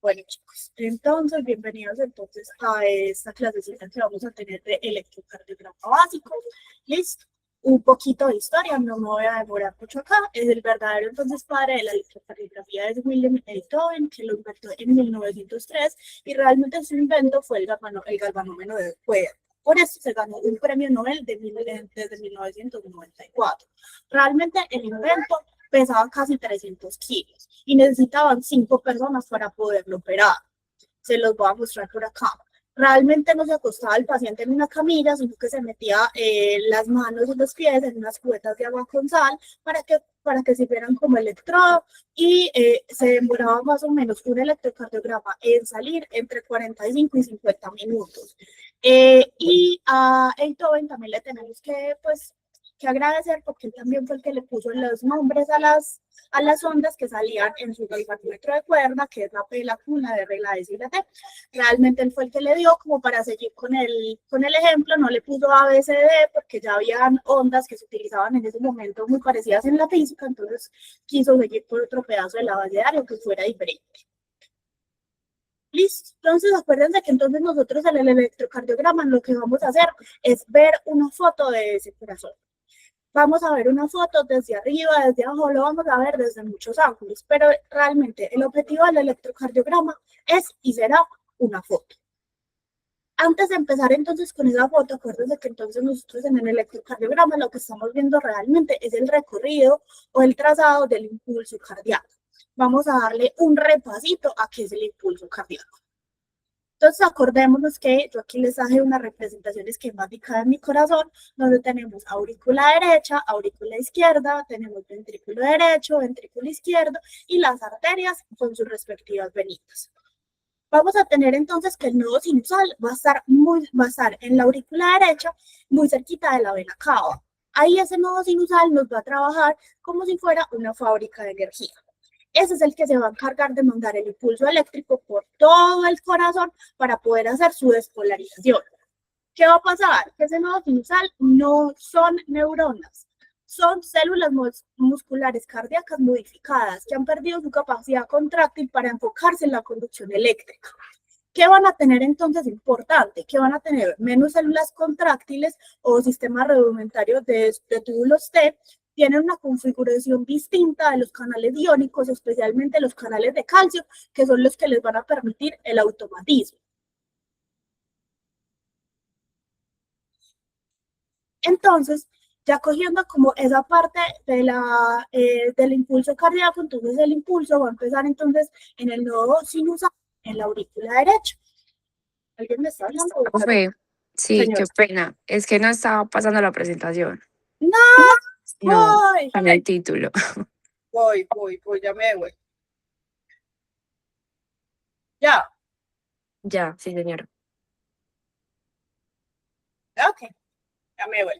Bueno, chicos, entonces bienvenidos entonces a esta clasecita que vamos a tener de electrocardiograma básico. Listo. Un poquito de historia, no me voy a demorar mucho acá. Es el verdadero entonces padre de la electrocardiografía, es Wilhelm Einthoven, que lo inventó en 1903 y realmente su invento fue el galvanómeno de cuerda. Por eso se ganó un premio Nobel desde 1994. Realmente el invento pesaba casi 300 kilos y necesitaban 5 personas para poderlo operar. Se los voy a mostrar por acá. Realmente no se acostaba el paciente en una camilla, sino que se metía las manos y los pies en unas cubetas de agua con sal para que sirvieran como electrodo y se demoraba más o menos un electrocardiograma en salir entre 45 y 50 minutos. Y a Einthoven también le tenemos que agradecer porque él también fue el que le puso los nombres a las ondas que salían en su galvanómetro de cuerda, que es la P, la Q, la R, la S y la T. Realmente él fue el que le dio, como para seguir con el ejemplo, no le puso A, B, C, D, porque ya habían ondas que se utilizaban en ese momento muy parecidas en la física, entonces quiso seguir por otro pedazo de la base de datos que fuera diferente. Listo. Entonces, acuérdense que entonces nosotros en el electrocardiograma lo que vamos a hacer es ver una foto de ese corazón. Vamos a ver una foto desde arriba, desde abajo, lo vamos a ver desde muchos ángulos, pero realmente el objetivo del electrocardiograma es y será una foto. Antes de empezar entonces con esa foto, acuérdense que entonces nosotros en el electrocardiograma lo que estamos viendo realmente es el recorrido o el trazado del impulso cardíaco. Vamos a darle un repasito a qué es el impulso cardíaco. Entonces, acordémonos que yo aquí les traje una representación esquemática de mi corazón, donde tenemos aurícula derecha, aurícula izquierda, tenemos ventrículo derecho, ventrículo izquierdo y las arterias con sus respectivas venitas. Vamos a tener entonces que el nodo sinusal va a estar en la aurícula derecha, muy cerquita de la vena cava. Ahí ese nodo sinusal nos va a trabajar como si fuera una fábrica de energía. Ese es el que se va a encargar de mandar el impulso eléctrico por todo el corazón para poder hacer su despolarización. ¿Qué va a pasar? Que ese nodo sinusal no son neuronas, son células musculares cardíacas modificadas que han perdido su capacidad contráctil para enfocarse en la conducción eléctrica. ¿Qué van a tener entonces importante? Que van a tener menos células contráctiles o sistemas rudimentarios de túbulos T, tienen una configuración distinta de los canales iónicos, especialmente los canales de calcio, que son los que les van a permitir el automatismo. Entonces, ya cogiendo como esa parte del impulso cardíaco, entonces el impulso va a empezar entonces en el nodo sinusal, en la aurícula derecha. ¿Alguien me está hablando? Profe, sí, Señor. qué pena. Es que no estaba pasando la presentación. ¡No! No, Voy. con el título. Voy, ya me voy. Ya. Ya, sí, señora. Ok, ya me voy.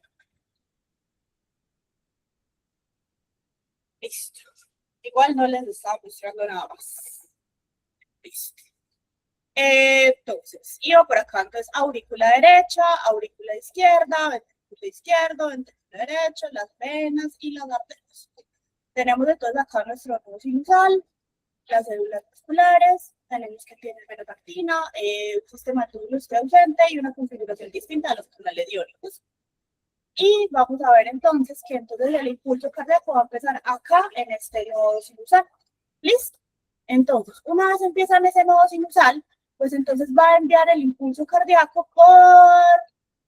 Listo. Igual no les estaba mostrando nada más. Listo. Entonces, iba por acá, entonces aurícula derecha, aurícula izquierda, ventrículo izquierdo, ventrículo derecho, las venas y las arterias. Tenemos entonces acá nuestro nodo sinusal, las células musculares, tenemos que tiene venotactina, un sistema de túbulos ausente y una configuración distinta de los canales iónicos. Y vamos a ver entonces que entonces el impulso cardíaco va a empezar acá en este nodo sinusal. ¿Listo? Entonces, una vez empieza en ese nodo sinusal, pues entonces va a enviar el impulso cardíaco por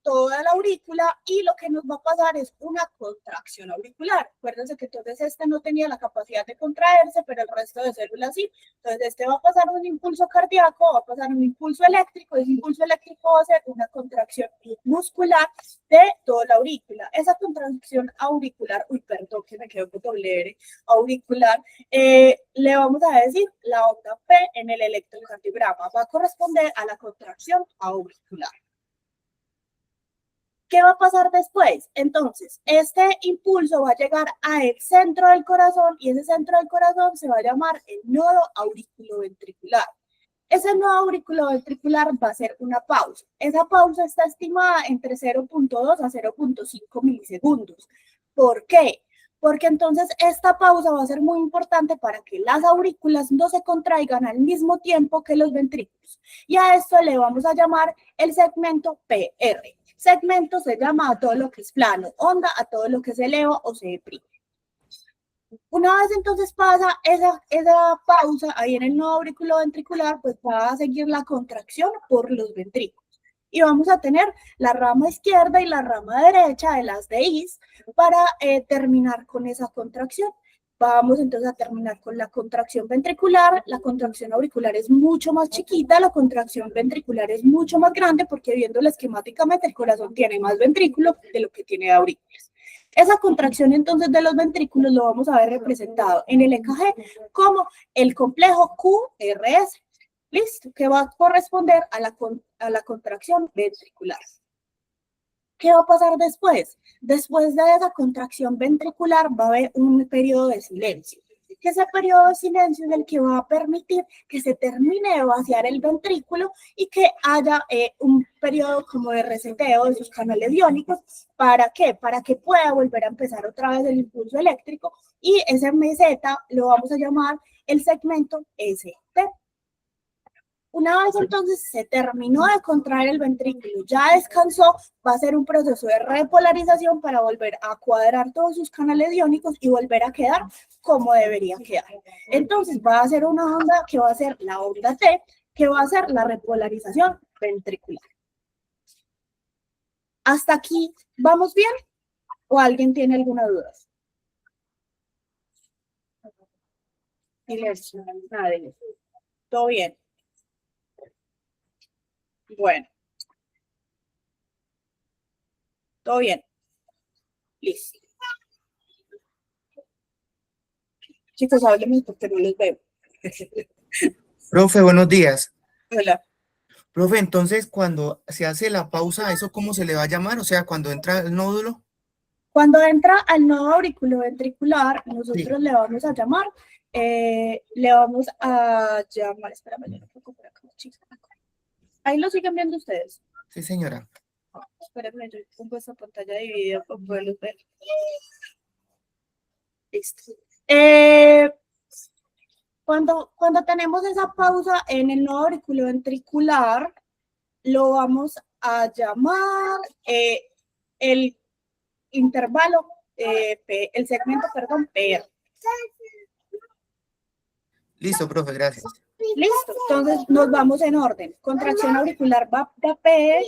toda la aurícula y lo que nos va a pasar es una contracción auricular. Acuérdense que entonces este no tenía la capacidad de contraerse, pero el resto de células sí. Entonces este va a pasar un impulso cardíaco, va a pasar un impulso eléctrico, y ese impulso eléctrico va a ser una contracción muscular de toda la aurícula. Esa contracción auricular, perdón que me quedo con doble R, auricular, le vamos a decir la onda P en el electrocardiograma, va a corresponder a la contracción auricular. ¿Qué va a pasar después? Entonces, este impulso va a llegar al centro del corazón y ese centro del corazón se va a llamar el nodo auriculoventricular. Ese nodo auriculoventricular va a ser una pausa. Esa pausa está estimada entre 0.2 a 0.5 milisegundos. ¿Por qué? porque entonces esta pausa va a ser muy importante para que las aurículas no se contraigan al mismo tiempo que los ventrículos. Y a esto le vamos a llamar el segmento PR. Segmento se llama a todo lo que es plano, onda a todo lo que se eleva o se deprime. Una vez entonces pasa esa pausa ahí en el nodo auriculo ventricular, pues va a seguir la contracción por los ventrículos. Y vamos a tener la rama izquierda y la rama derecha de las DIs para terminar con esa contracción. Vamos entonces a terminar con la contracción ventricular. La contracción auricular es mucho más chiquita, la contracción ventricular es mucho más grande porque viéndola esquemáticamente el corazón tiene más ventrículos de lo que tiene aurículas. Esa contracción entonces de los ventrículos lo vamos a ver representado en el EKG como el complejo QRS. ¿Listo? Que va a corresponder a la contracción ventricular. ¿Qué va a pasar después? Después de esa contracción ventricular va a haber un periodo de silencio. Que ese periodo de silencio es el que va a permitir que se termine de vaciar el ventrículo y que haya un periodo como de reseteo de sus canales iónicos. ¿Para qué? Para que pueda volver a empezar otra vez el impulso eléctrico y ese meseta lo vamos a llamar el segmento ST. Una vez entonces se terminó de contraer el ventrículo, ya descansó, va a ser un proceso de repolarización para volver a cuadrar todos sus canales iónicos y volver a quedar como debería quedar. Entonces va a ser una onda que va a ser la onda T, que va a ser la repolarización ventricular. ¿Hasta aquí vamos bien? ¿O alguien tiene alguna duda? Silencio, nadie. ¿Todo bien? Bueno. ¿Todo bien? Listo. Chicos, háblenme porque no les veo. Profe, buenos días. Hola. Profe, entonces cuando se hace la pausa, ¿eso cómo se le va a llamar? O sea, cuando entra el nódulo. Cuando entra al nodo auriculoventricular, nosotros le vamos a llamar, espérame, yo no puedo por acá, chicos. Ahí lo siguen viendo ustedes. Sí, señora. Espérenme, yo pongo esa pantalla dividida para poderlos ver. Listo. Cuando tenemos esa pausa en el nodo auriculoventricular, lo vamos a llamar el intervalo, el segmento, perdón, PR. Listo, profe, gracias. Listo, entonces nos vamos en orden. Contracción auricular va P.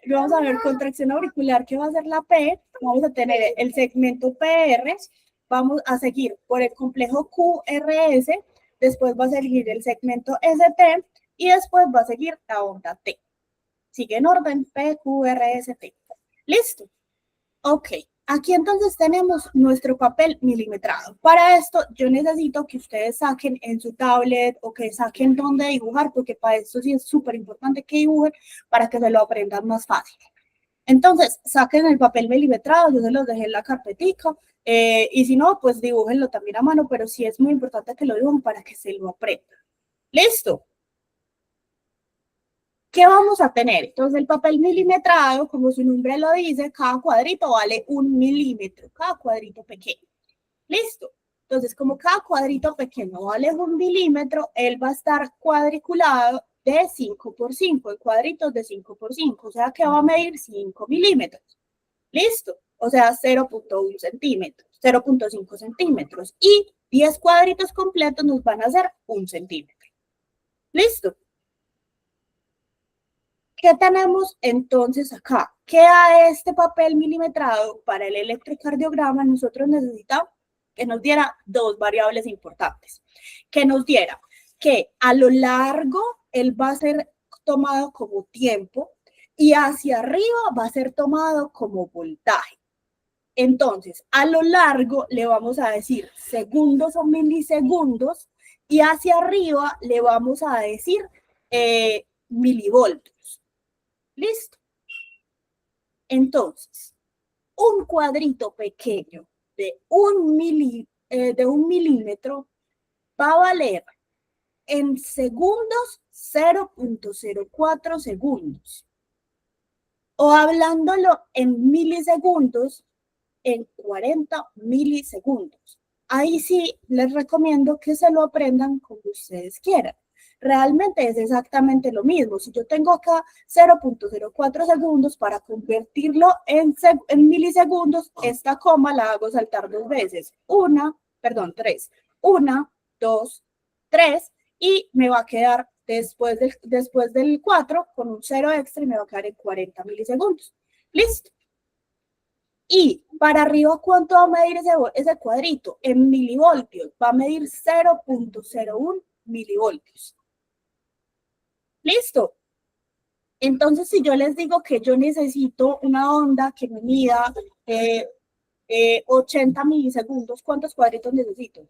Vamos a ver contracción auricular, ¿qué va a ser la P? Vamos a tener el segmento PR, vamos a seguir por el complejo QRS, después va a seguir el segmento ST y después va a seguir la onda T. Sigue en orden P, Q, R, S, T. Listo. Ok. Aquí entonces tenemos nuestro papel milimetrado. Para esto yo necesito que ustedes saquen en su tablet o que saquen dónde dibujar, porque para esto sí es súper importante que dibujen para que se lo aprendan más fácil. Entonces, saquen el papel milimetrado, yo se los dejé en la carpetica, y si no, pues dibújenlo también a mano, pero sí es muy importante que lo dibujen para que se lo aprendan. ¿Listo? ¿Qué vamos a tener? Entonces, el papel milimetrado, como su nombre lo dice, cada cuadrito vale 1 milímetro, cada cuadrito pequeño. ¿Listo? Entonces, como cada cuadrito pequeño vale 1 milímetro, él va a estar cuadriculado de 5 por 5, en cuadritos de 5 por 5, o sea que va a medir 5 milímetros. ¿Listo? O sea, 0.1 centímetros, 0.5 centímetros. Y 10 cuadritos completos nos van a hacer 1 centímetro. ¿Listo? ¿Qué tenemos entonces acá? Que a este papel milimetrado para el electrocardiograma nosotros necesitamos que nos diera dos variables importantes. Que nos diera que a lo largo él va a ser tomado como tiempo y hacia arriba va a ser tomado como voltaje. Entonces, a lo largo le vamos a decir segundos o milisegundos y hacia arriba le vamos a decir milivoltios. ¿Listo? Entonces, un cuadrito pequeño de un milímetro va a valer en segundos 0.04 segundos. O hablándolo en milisegundos, en 40 milisegundos. Ahí sí les recomiendo que se lo aprendan como ustedes quieran. Realmente es exactamente lo mismo. Si yo tengo acá 0.04 segundos para convertirlo en milisegundos, esta coma la hago saltar 2 veces. Tres. 1, 2, 3 y me va a quedar después del 4 con un 0 extra y me va a quedar en 40 milisegundos. ¿Listo? Y para arriba, ¿cuánto va a medir ese cuadrito? En milivoltios. Va a medir 0.01 milivoltios. ¿Listo? Entonces, si yo les digo que yo necesito una onda que me mida 80 milisegundos, ¿cuántos cuadritos necesito?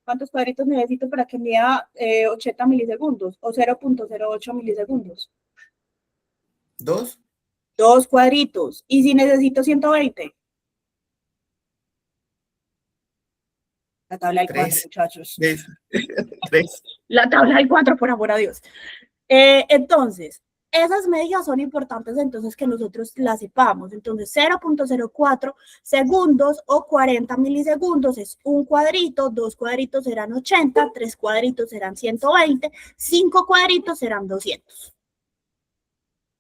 ¿Cuántos cuadritos necesito para que mida 80 milisegundos o 0.08 milisegundos? 2. 2 cuadritos. ¿Y si necesito 120? La tabla del 4, muchachos. 3. La tabla del 4, por amor a Dios. Entonces, esas medidas son importantes, entonces, que nosotros las sepamos. Entonces, 0.04 segundos o 40 milisegundos es un cuadrito, 2 cuadritos serán 80, 3 cuadritos serán 120, 5 cuadritos serán 200.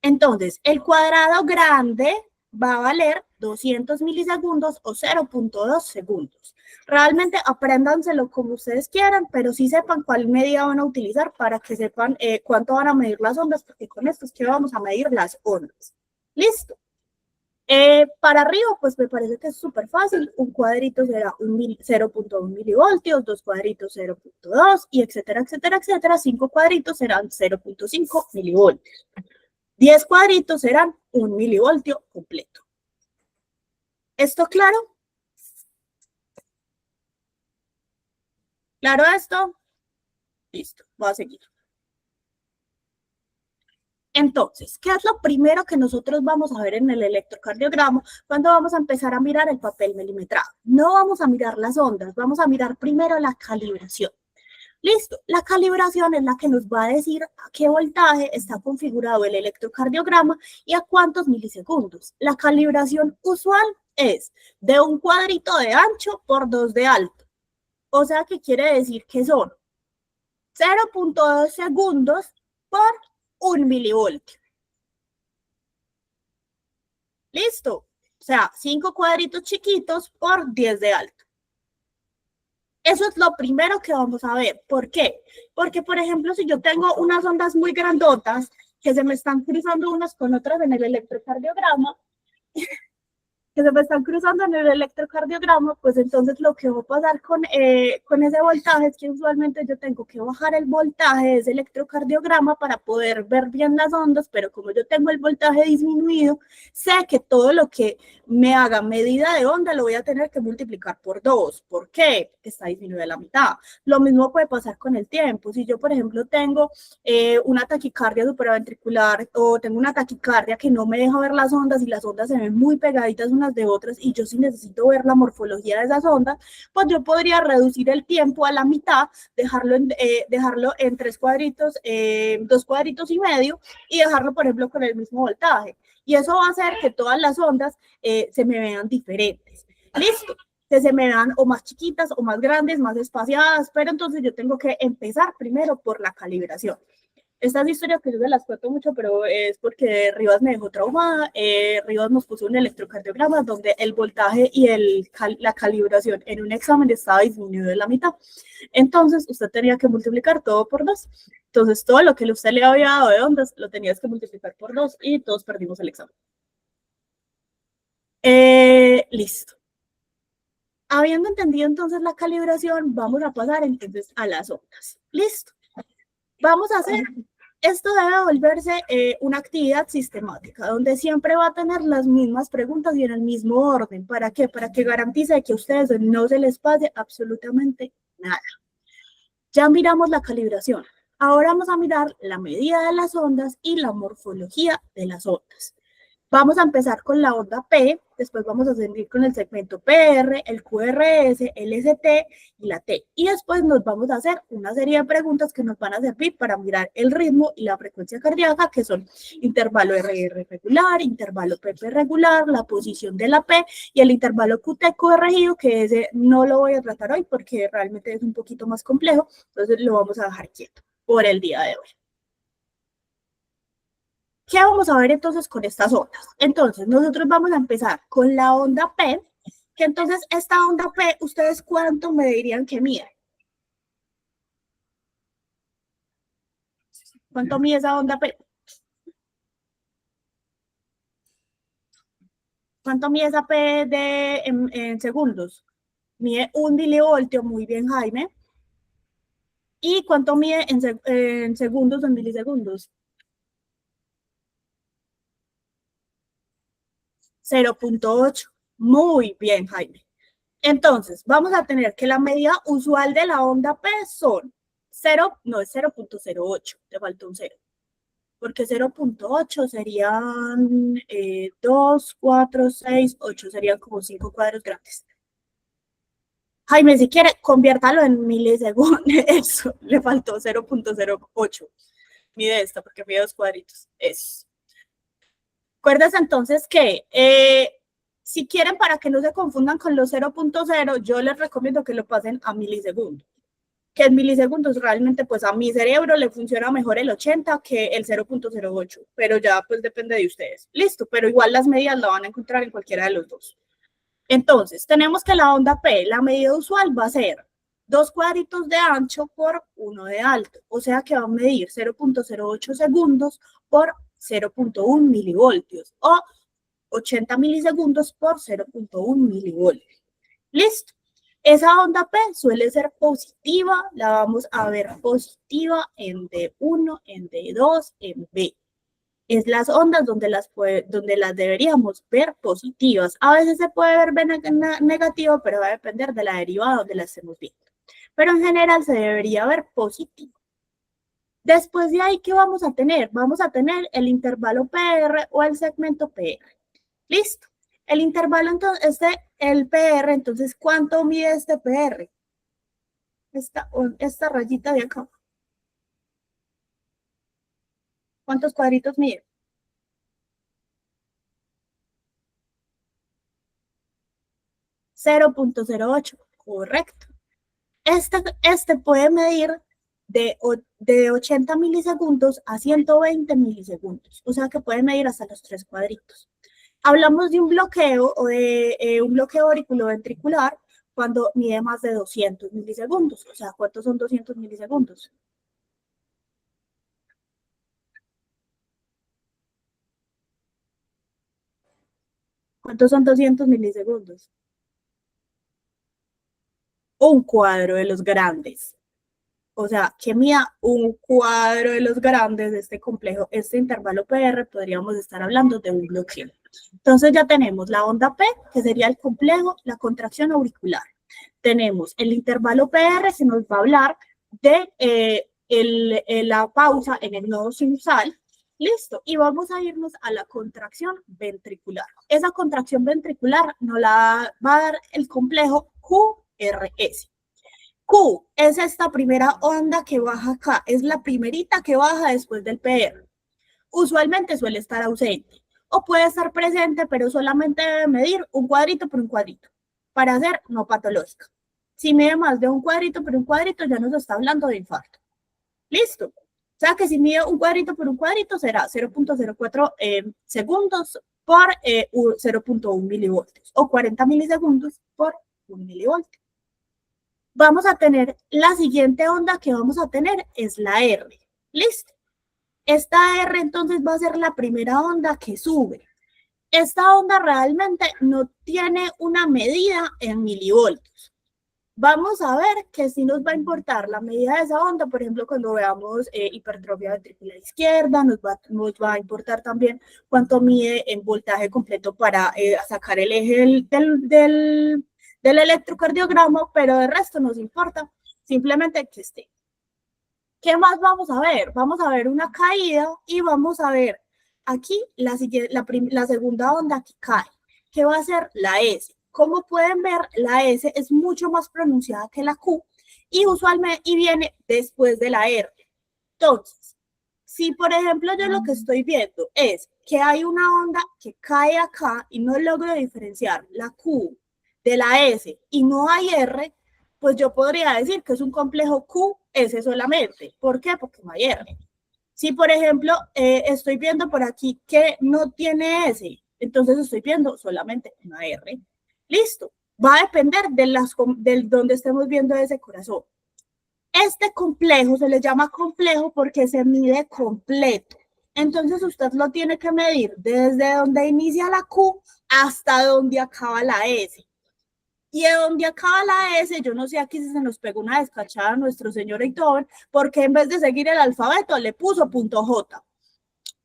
Entonces, el cuadrado grande va a valer 200 milisegundos o 0.2 segundos. Realmente apréndanselo como ustedes quieran, pero sí sepan cuál medida van a utilizar para que sepan cuánto van a medir las ondas, porque con esto es que vamos a medir las ondas. ¿Listo? Para arriba, pues me parece que es súper fácil. Un cuadrito será 0.1 milivoltios, 2 cuadritos 0.2 y etcétera, etcétera, etcétera. 5 cuadritos serán 0.5 milivoltios. 10 cuadritos serán 1 milivoltio completo. ¿Esto claro? ¿Claro esto? Listo, voy a seguir. Entonces, ¿qué es lo primero que nosotros vamos a ver en el electrocardiograma cuando vamos a empezar a mirar el papel milimetrado? No vamos a mirar las ondas, vamos a mirar primero la calibración. Listo, la calibración es la que nos va a decir a qué voltaje está configurado el electrocardiograma y a cuántos milisegundos. La calibración usual es de un cuadrito de ancho por 2 de alto. O sea, que quiere decir que son 0.2 segundos por 1 milivoltio. ¿Listo? O sea, 5 cuadritos chiquitos por 10 de alto. Eso es lo primero que vamos a ver. ¿Por qué? Porque, por ejemplo, si yo tengo unas ondas muy grandotas que se me están cruzando unas con otras en el electrocardiograma, pues entonces lo que va a pasar con ese voltaje es que usualmente yo tengo que bajar el voltaje de ese electrocardiograma para poder ver bien las ondas, pero como yo tengo el voltaje disminuido, sé que todo lo que me haga medida de onda lo voy a tener que multiplicar por 2. ¿Por qué? Porque está disminuida a la mitad. Lo mismo puede pasar con el tiempo. Si yo, por ejemplo, tengo una taquicardia supraventricular o tengo una taquicardia que no me deja ver las ondas y las ondas se ven muy pegaditas unas de otras y yo sí necesito ver la morfología de esas ondas, pues yo podría reducir el tiempo a la mitad, dejarlo en 3 cuadritos, 2 cuadritos y medio y dejarlo, por ejemplo, con el mismo voltaje. Y eso va a hacer que todas las ondas se me vean diferentes. ¿Listo? Que se me vean o más chiquitas o más grandes, más espaciadas, pero entonces yo tengo que empezar primero por la calibración. Estas historias que yo se las cuento mucho, pero es porque Rivas me dejó traumada. Rivas nos puso un electrocardiograma donde el voltaje y la calibración en un examen estaba disminuido de la mitad. Entonces, usted tenía que multiplicar todo por 2. Entonces, todo lo que usted le había dado de ondas, lo tenías que multiplicar por 2 y todos perdimos el examen. Listo. Habiendo entendido entonces la calibración, vamos a pasar entonces a las ondas. Listo. Vamos a hacer, esto debe volverse una actividad sistemática, donde siempre va a tener las mismas preguntas y en el mismo orden. ¿Para qué? Para que garantice que a ustedes no se les pase absolutamente nada. Ya miramos la calibración. Ahora vamos a mirar la medida de las ondas y la morfología de las ondas. Vamos a empezar con la onda P, después vamos a seguir con el segmento PR, el QRS, el ST y la T. Y después nos vamos a hacer una serie de preguntas que nos van a servir para mirar el ritmo y la frecuencia cardíaca, que son intervalo RR regular, intervalo PP regular, la posición de la P y el intervalo QT corregido, que ese no lo voy a tratar hoy porque realmente es un poquito más complejo, entonces lo vamos a dejar quieto por el día de hoy. ¿Qué vamos a ver entonces con estas ondas? Entonces, nosotros vamos a empezar con la onda P, que entonces esta onda P, ¿ustedes cuánto me dirían que mide? ¿Cuánto mide esa onda P? ¿Cuánto mide esa P en segundos? Mide 1 milivoltio, muy bien, Jaime. ¿Y cuánto mide en segundos o en milisegundos? 0.8. Muy bien, Jaime. Entonces, vamos a tener que la medida usual de la onda P son 0, no es 0.08, te faltó un 0, porque 0.8 serían 2, 4, 6, 8, serían como 5 cuadros grandes. Jaime, si quiere, conviértalo en milisegundos. Eso, le faltó 0.08. Mide esta porque mide 2 cuadritos. Eso. Acuérdense entonces que si quieren, para que no se confundan con los 0.0, yo les recomiendo que lo pasen a milisegundos. Que en milisegundos realmente pues a mi cerebro le funciona mejor el 80 que el 0.08, pero ya pues depende de ustedes. Listo, pero igual las medidas la van a encontrar en cualquiera de los dos. Entonces, tenemos que la onda P, la medida usual va a ser 2 cuadritos de ancho por 1 de alto, o sea que va a medir 0.08 segundos por 0.1 milivoltios o 80 milisegundos por 0.1 milivoltios. Listo. Esa onda P suele ser positiva, la vamos a ver positiva en D1, en D2, en B. Es las ondas donde las deberíamos ver positivas. A veces se puede ver negativo, pero va a depender de la derivada donde la estemos viendo. Pero en general se debería ver positivo. Después de ahí, ¿qué vamos a tener? Vamos a tener el intervalo PR o el segmento PR. Listo. El intervalo, entonces, el PR, entonces, ¿cuánto mide este PR? Esta rayita de acá. ¿Cuántos cuadritos mide? 0.08, correcto. Este puede medir de 80 milisegundos a 120 milisegundos, o sea que puede medir hasta los 3 cuadritos. Hablamos de un bloqueo o de un bloqueo auriculoventricular cuando mide más de 200 milisegundos, o sea, ¿cuántos son 200 milisegundos? ¿Cuántos son 200 milisegundos? Un cuadro de los grandes. O sea, que mida un cuadro de los grandes de este complejo, este intervalo PR, podríamos estar hablando de un bloqueo. Entonces ya tenemos la onda P, que sería el complejo, la contracción auricular. Tenemos el intervalo PR, se nos va a hablar de la pausa en el nodo sinusal. Listo, y vamos a irnos a la contracción ventricular. Esa contracción ventricular nos la va a dar el complejo QRS. Q es esta primera onda que baja acá, es la primerita que baja después del PR. Usualmente suele estar ausente o puede estar presente, pero solamente debe medir un cuadrito por un cuadrito para ser no patológica. Si mide más de un cuadrito por un cuadrito, ya nos está hablando de infarto. Listo. O sea que si mide un cuadrito por un cuadrito será 0.04 segundos por 0.1 milivoltios o 40 milisegundos por 1 milivoltio. Vamos a tener la siguiente onda que vamos a tener es la R. ¿Listo? Esta R entonces va a ser la primera onda que sube. Esta onda realmente no tiene una medida en milivoltios. Vamos a ver que sí nos va a importar la medida de esa onda, por ejemplo, cuando veamos hipertrofia ventricular izquierda, nos va a importar también cuánto mide en voltaje completo para sacar el eje del electrocardiograma, pero de resto nos importa simplemente que esté. ¿Qué más vamos a ver? Vamos a ver una caída y vamos a ver aquí la segunda onda que cae, que va a ser la S. Como pueden ver, la S es mucho más pronunciada que la Q y usualmente viene después de la R. Entonces, si por ejemplo yo lo que estoy viendo es que hay una onda que cae acá y no logro diferenciar la Q de la S y no hay R, pues yo podría decir que es un complejo QS solamente. ¿Por qué? Porque no hay R. Si por ejemplo estoy viendo por aquí que no tiene S, entonces estoy viendo solamente una R. Listo. Va a depender de donde estemos viendo ese corazón. Este complejo se le llama complejo porque se mide completo. Entonces usted lo tiene que medir desde donde inicia la Q hasta donde acaba la S. Y de donde acaba la S, yo no sé aquí si se nos pegó una descachada a nuestro señor editor, porque en vez de seguir el alfabeto le puso punto J.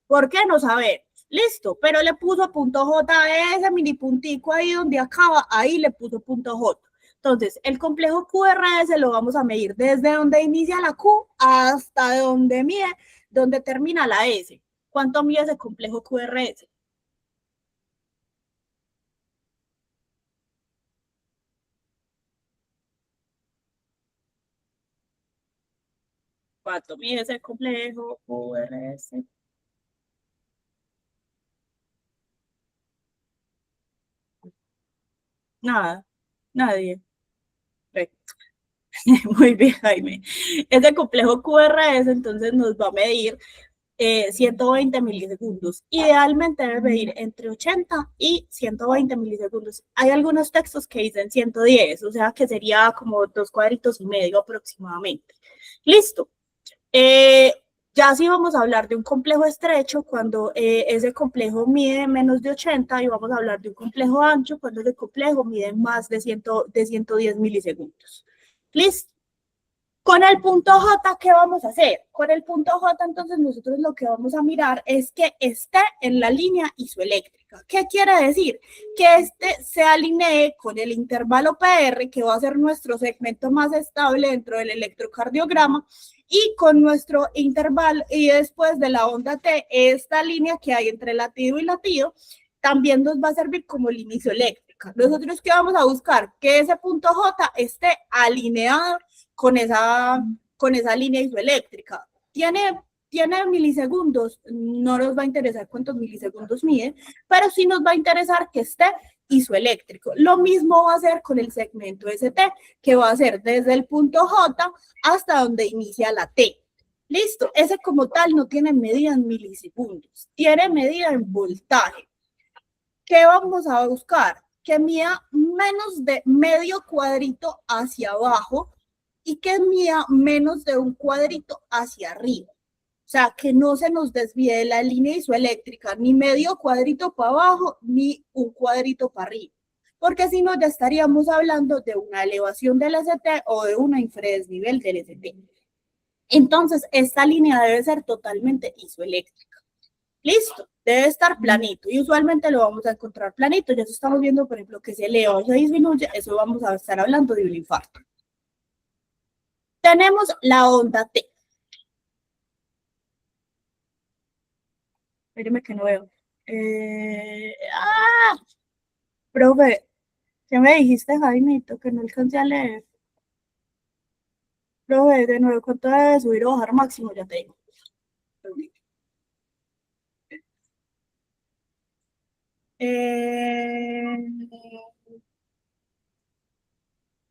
¿Por qué? No saber. Listo, pero le puso punto J, ese mini puntico ahí donde acaba, ahí le puso punto J. Entonces, el complejo QRS lo vamos a medir desde donde inicia la Q hasta donde mide, donde termina la S. ¿Cuánto mide ese complejo QRS? ¿Cuánto mide ese complejo QRS? Nada, nadie. Muy bien, Jaime. Ese complejo QRS entonces nos va a medir 120 milisegundos. Idealmente debe medir entre 80 y 120 milisegundos. Hay algunos textos que dicen 110, o sea que sería como 2,5 cuadritos aproximadamente. Listo. Ya sí vamos a hablar de un complejo estrecho cuando ese complejo mide menos de 80 y vamos a hablar de un complejo ancho cuando ese complejo mide más de 110 milisegundos. Listo. Con el punto J, ¿qué vamos a hacer? Con el punto J, entonces, nosotros lo que vamos a mirar es que esté en la línea isoeléctrica. ¿Qué quiere decir? Que este se alinee con el intervalo PR, que va a ser nuestro segmento más estable dentro del electrocardiograma, y con nuestro intervalo, y después de la onda T, esta línea que hay entre latido y latido, también nos va a servir como línea isoeléctrica. Nosotros, ¿qué vamos a buscar? Que ese punto J esté alineado con esa línea isoeléctrica. Tiene milisegundos, no nos va a interesar cuántos milisegundos mide, pero sí nos va a interesar que esté isoeléctrico. Lo mismo va a ser con el segmento ST, que va a ser desde el punto J hasta donde inicia la T. Listo, ese como tal no tiene medida en milisegundos, tiene medida en voltaje. ¿Qué vamos a buscar? Que mida menos de medio cuadrito hacia abajo y que mida menos de un cuadrito hacia arriba. O sea, que no se nos desvíe de la línea isoeléctrica, ni medio cuadrito para abajo, ni un cuadrito para arriba. Porque si no, ya estaríamos hablando de una elevación del ST o de una infradesnivel del ST. Entonces, esta línea debe ser totalmente isoeléctrica. Listo, debe estar planito y usualmente lo vamos a encontrar planito. Ya estamos viendo, por ejemplo, que se eleva o se disminuye, eso vamos a estar hablando de un infarto. Tenemos la onda T. Espérame que no veo. Profe, ¿qué me dijiste, Jaimito? Que no alcancé a leer. Profe, de nuevo, ¿cuánto debe subir o bajar máximo? Ya te digo.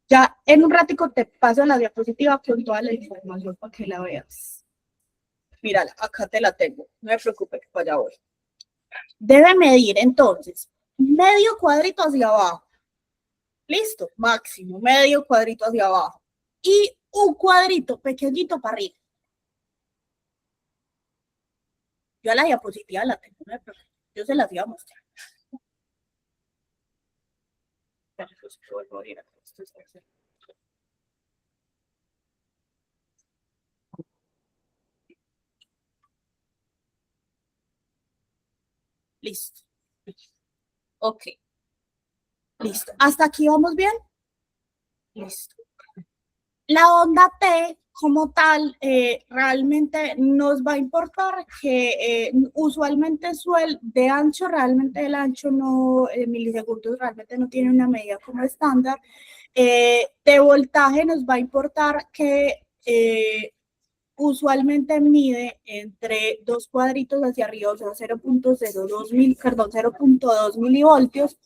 Ya en un ratico te paso la diapositiva con toda la información para que la veas. Mírala, acá te la tengo. No me preocupes que para allá voy. Debe medir entonces medio cuadrito hacia abajo. Listo, máximo, medio cuadrito hacia abajo. Y un cuadrito pequeñito para arriba. Yo a la diapositiva la tengo, no me preocupes. Yo se las iba a mostrar. Listo. Ok. Listo. ¿Hasta aquí vamos bien? Listo. La onda T como tal, realmente nos va a importar que usualmente de ancho, realmente el ancho no, milisegundos realmente no tiene una medida como estándar. De voltaje nos va a importar que usualmente mide entre dos cuadritos hacia arriba, o sea, 0.2 milivoltios,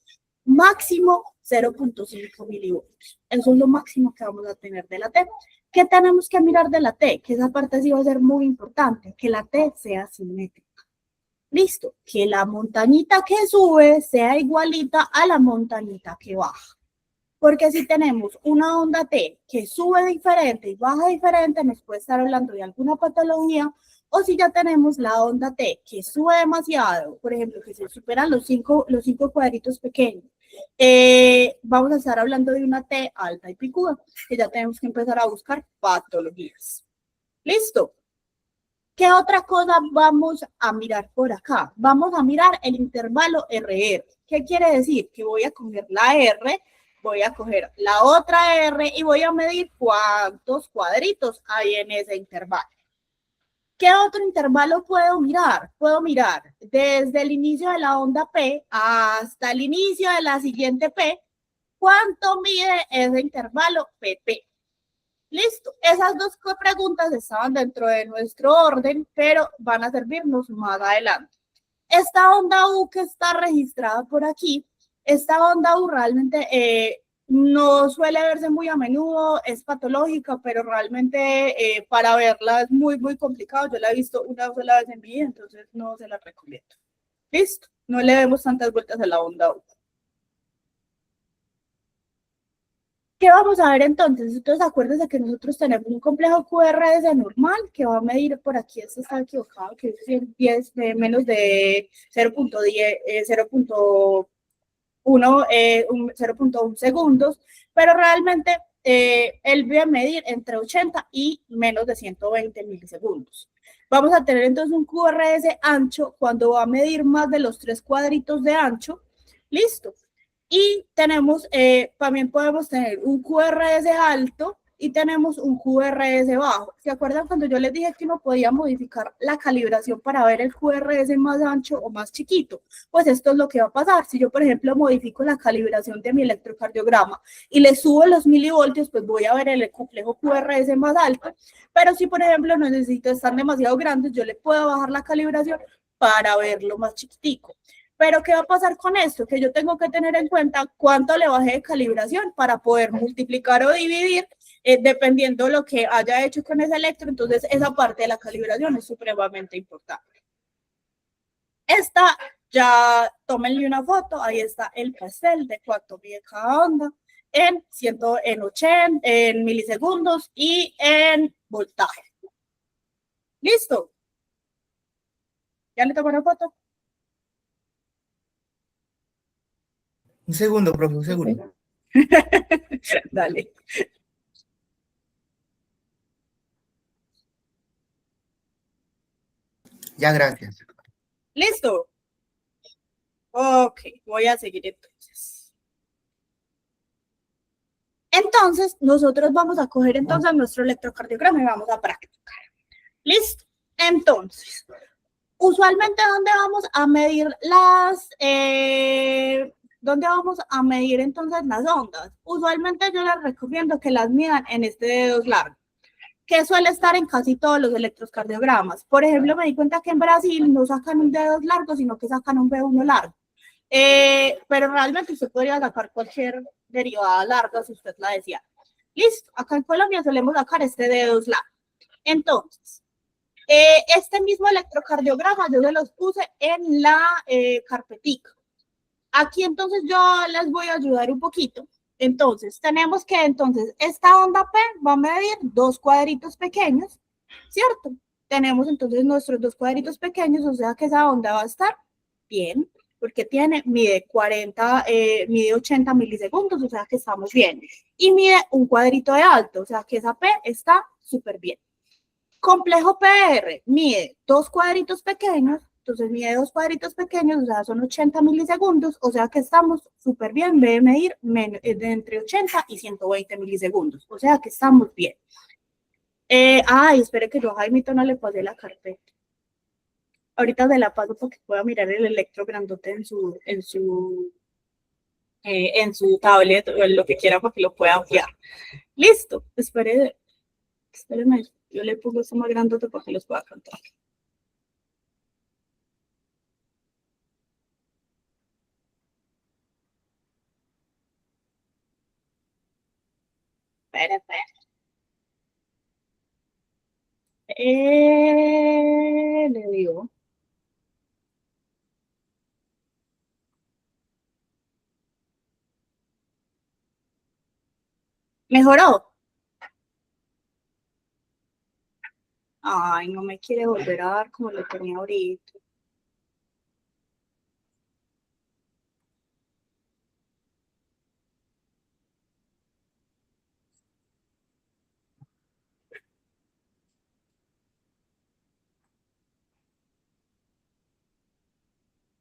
máximo 0.5 milivoltios. Eso es lo máximo que vamos a tener de la T. ¿Qué tenemos que mirar de la T? Que esa parte sí va a ser muy importante, que la T sea simétrica. Listo, que la montañita que sube sea igualita a la montañita que baja. Porque si tenemos una onda T que sube diferente y baja diferente, nos puede estar hablando de alguna patología, o si ya tenemos la onda T que sube demasiado, por ejemplo, que se superan los cinco cuadritos pequeños, vamos a estar hablando de una T alta y picuda, que ya tenemos que empezar a buscar patologías. ¿Listo? ¿Qué otra cosa vamos a mirar por acá? Vamos a mirar el intervalo RR. ¿Qué quiere decir? Que voy a coger la R, voy a coger la otra R y voy a medir cuántos cuadritos hay en ese intervalo. ¿Qué otro intervalo puedo mirar? Puedo mirar desde el inicio de la onda P hasta el inicio de la siguiente P, ¿cuánto mide ese intervalo PP? Listo, esas dos preguntas estaban dentro de nuestro orden, pero van a servirnos más adelante. Esta onda U que está registrada por aquí, esta onda U realmente no suele verse muy a menudo, es patológica, pero realmente para verla es muy, muy complicado. Yo la he visto una sola vez en vida, entonces no se la recomiendo. Listo, no le demos tantas vueltas a la onda U. ¿Qué vamos a ver entonces? Entonces acuérdense que nosotros tenemos un complejo QRS normal que va a medir por aquí, esto está equivocado, que es 10 de menos de 0.10, 0.1 segundos, pero realmente él va a medir entre 80 y menos de 120 milisegundos. Vamos a tener entonces un QRS ancho cuando va a medir más de los 3 cuadritos de ancho. Listo. Y tenemos, también podemos tener un QRS alto y tenemos un QRS bajo. ¿Se acuerdan cuando yo les dije que uno podía modificar la calibración para ver el QRS más ancho o más chiquito? Pues esto es lo que va a pasar. Si yo, por ejemplo, modifico la calibración de mi electrocardiograma y le subo los milivoltios, pues voy a ver el complejo QRS más alto. Pero si, por ejemplo, necesito estar demasiado grandes, yo le puedo bajar la calibración para verlo más chiquitico. Pero ¿qué va a pasar con esto? Que yo tengo que tener en cuenta cuánto le bajé de calibración para poder multiplicar o dividir dependiendo lo que haya hecho con ese electro. Entonces, esa parte de la calibración es supremamente importante. Esta, ya tómenle una foto, ahí está el pastel de cuánto mide cada onda en 80, en milisegundos y en voltaje. ¿Listo? ¿Ya le tomé una foto? Un segundo, profe, un segundo. Dale. Ya, gracias. ¿Listo? Ok, voy a seguir entonces. Entonces, nosotros vamos a coger entonces nuestro electrocardiograma y vamos a practicar. ¿Listo? Entonces, usualmente, ¿dónde vamos a medir ¿dónde vamos a medir entonces las ondas? Usualmente yo les recomiendo que las midan en este dedo largo, que suele estar en casi todos los electrocardiogramas. Por ejemplo, me di cuenta que en Brasil no sacan un dedo largo, sino que sacan un B1 largo. Pero realmente usted podría sacar cualquier derivada larga si usted la desea. Listo, acá en Colombia solemos sacar este dedo largo. Entonces, este mismo electrocardiograma yo se los puse en la carpetica. Aquí entonces yo les voy a ayudar un poquito. Entonces, tenemos que esta onda P va a medir 2 cuadritos pequeños, ¿cierto? Tenemos entonces nuestros 2 cuadritos pequeños, o sea que esa onda va a estar bien, porque mide 80 milisegundos, o sea que estamos bien. Y mide un cuadrito de alto, o sea que esa P está súper bien. Complejo PR mide 2 cuadritos pequeños, entonces mide 2 cuadritos pequeños, o sea, son 80 milisegundos, o sea que estamos súper bien, debe medir de entre 80 y 120 milisegundos, o sea que estamos bien. Ay, espere que yo a Jaimito no le pasé la carpeta. Ahorita se la paso para que pueda mirar el electro grandote en su tablet o en lo que quiera para que lo pueda ampliar. Listo, espéreme, yo le pongo esto más grandote para que los pueda cantar. Espere. Le digo. ¿Mejoró? Ay, no me quiere volver a dar como lo tenía ahorita.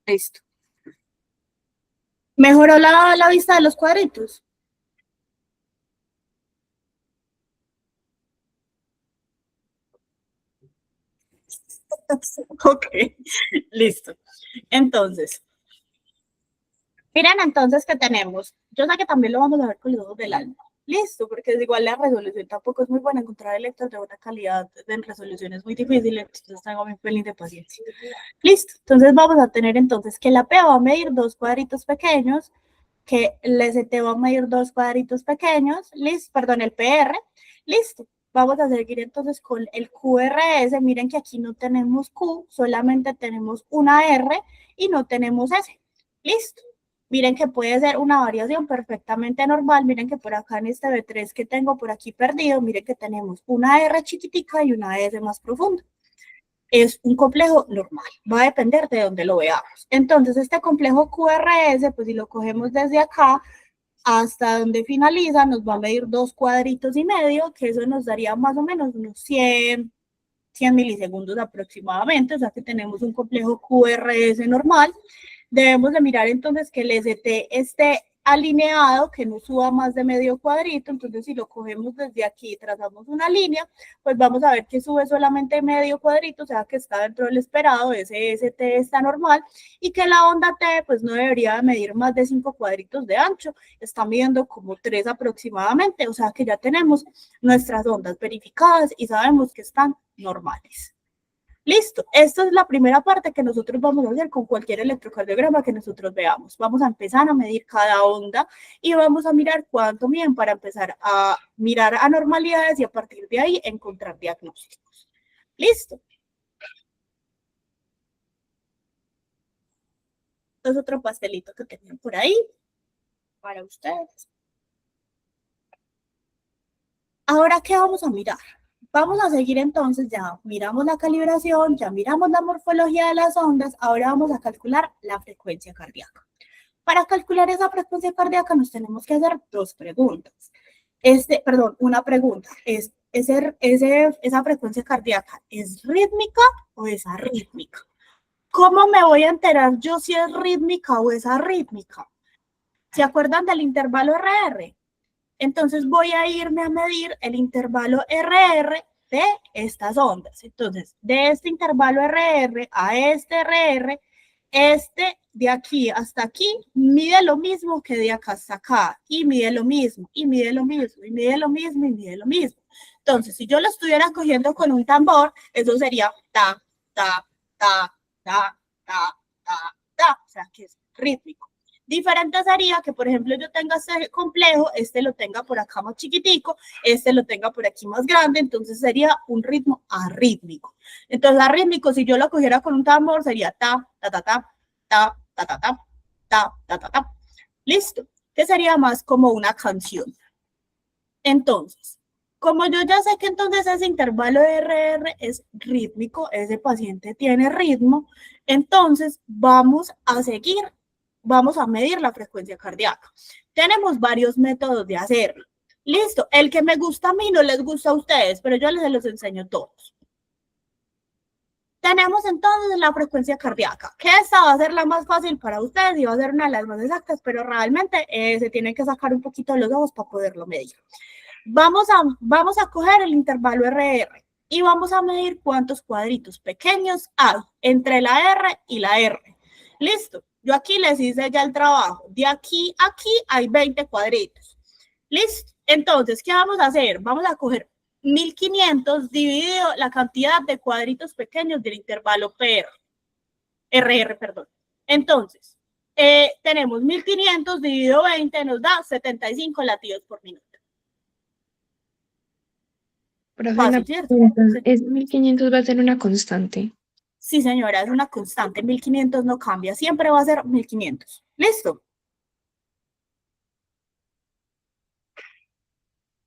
Listo. ¿Mejoró la vista de los cuadritos? Ok, listo. Entonces, miren entonces que tenemos. Yo sé que también lo vamos a ver con los ojos del alma. Listo, porque es igual la resolución tampoco es muy buena. Encontrar electros de buena calidad en resolución es muy difícil, entonces tengo mi pelín de paciencia. Listo, entonces vamos a tener entonces que la P va a medir dos cuadritos pequeños, que el ST va a medir dos cuadritos pequeños, listo, perdón, el PR, listo. Vamos a seguir entonces con el QRS. Miren que aquí no tenemos Q, solamente tenemos una R y no tenemos S. Listo. Miren que puede ser una variación perfectamente normal. Miren que por acá en este B3 que tengo por aquí perdido, miren que tenemos una R chiquitica y una S más profunda. Es un complejo normal, va a depender de dónde lo veamos. Entonces, este complejo QRS, pues si lo cogemos desde acá hasta donde finaliza, nos va a medir 2,5 cuadritos, que eso nos daría más o menos unos 100 milisegundos aproximadamente, o sea que tenemos un complejo QRS normal. Debemos de mirar entonces que el ST esté alineado, que no suba más de medio cuadrito. Entonces, si lo cogemos desde aquí y trazamos una línea, pues vamos a ver que sube solamente medio cuadrito, o sea que está dentro del esperado, ese ST está normal, y que la onda T pues no debería medir más de 5 cuadritos de ancho, está midiendo como 3 aproximadamente, o sea que ya tenemos nuestras ondas verificadas y sabemos que están normales. Listo, esta es la primera parte que nosotros vamos a hacer con cualquier electrocardiograma que nosotros veamos. Vamos a empezar a medir cada onda y vamos a mirar cuánto miden para empezar a mirar anormalidades y a partir de ahí encontrar diagnósticos. Listo. Este es otro pastelito que tenía por ahí para ustedes. Ahora, ¿qué vamos a mirar? Vamos a seguir entonces, ya miramos la calibración, ya miramos la morfología de las ondas, ahora vamos a calcular la frecuencia cardíaca. Para calcular esa frecuencia cardíaca nos tenemos que hacer dos preguntas. Una pregunta, ¿esa frecuencia cardíaca es rítmica o es arrítmica? ¿Cómo me voy a enterar yo si es rítmica o es arrítmica? ¿Se acuerdan del intervalo RR? Entonces voy a irme a medir el intervalo RR de estas ondas. Entonces, de este intervalo RR a este RR, este de aquí hasta aquí mide lo mismo que de acá hasta acá, y mide lo mismo, y mide lo mismo, y mide lo mismo, y mide lo mismo. Entonces, si yo lo estuviera cogiendo con un tambor, eso sería ta, ta, ta, ta, ta, ta, ta, o sea, que es rítmico. Diferente sería que, por ejemplo, yo tenga este complejo, este lo tenga por acá más chiquitico, este lo tenga por aquí más grande, entonces sería un ritmo arrítmico. Entonces, arrítmico, si yo lo cogiera con un tambor, sería ta, ta, ta, ta, ta, ta, ta, ta, ta, ta, ta, ta. Listo, que sería más como una canción. Entonces, como yo ya sé que entonces ese intervalo de RR es rítmico, ese paciente tiene ritmo, entonces vamos a seguir, vamos a medir la frecuencia cardíaca. Tenemos varios métodos de hacerlo. Listo, el que me gusta a mí no les gusta a ustedes, pero yo les los enseño todos. Tenemos entonces la frecuencia cardíaca, que esta va a ser la más fácil para ustedes y va a ser una de las más exactas, pero realmente se tienen que sacar un poquito de los ojos para poderlo medir. Vamos a coger el intervalo RR y vamos a medir cuántos cuadritos pequeños hay entre la R y la R. Listo. Yo aquí les hice ya el trabajo. De aquí a aquí hay 20 cuadritos. Listo. Entonces, ¿qué vamos a hacer? Vamos a coger 1500 dividido la cantidad de cuadritos pequeños del intervalo RR, perdón. Entonces, tenemos 1500 dividido 20 nos da 75 latidos por minuto. Profe, Fácil, una ¿cierto? pregunta. ¿Es 1500 va a ser una constante? Sí, señora, es una constante. 1500 no cambia, siempre va a ser 1500. ¿Listo?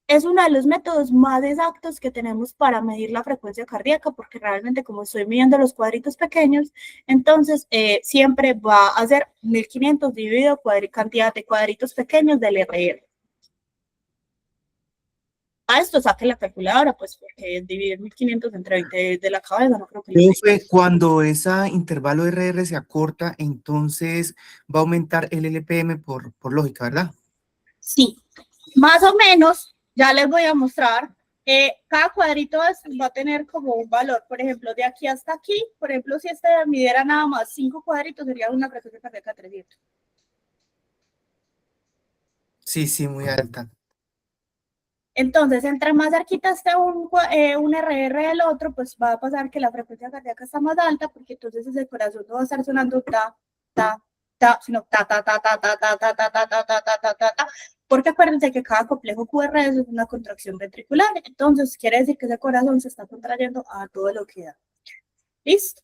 Es uno de los métodos más exactos que tenemos para medir la frecuencia cardíaca, porque realmente como estoy midiendo los cuadritos pequeños, entonces siempre va a ser 1500 dividido cantidad de cuadritos pequeños del RR. A esto saque la calculadora, pues porque dividir 1500 entre 20 de la cabeza, no creo que le Profe, cuando ese intervalo RR se acorta, entonces va a aumentar el LPM por lógica, ¿verdad? Sí, más o menos, ya les voy a mostrar. Cada cuadrito va a tener como un valor, por ejemplo, de aquí hasta aquí, por ejemplo, si este midiera nada más 5 cuadritos, sería una frecuencia cardíaca 300. Sí, sí, muy alta. Entonces, entre más cerquita esté un RR del otro, pues va a pasar que la frecuencia cardíaca está más alta, porque entonces ese corazón no va a estar sonando ta, ta, ta, sino ta, ta, ta, ta, ta, ta, ta, ta, ta, ta, ta, ta, ta, ta, ta, porque acuérdense que cada complejo QR es una contracción ventricular, entonces quiere decir que ese corazón se está contrayendo a todo lo que da. ¿Listo?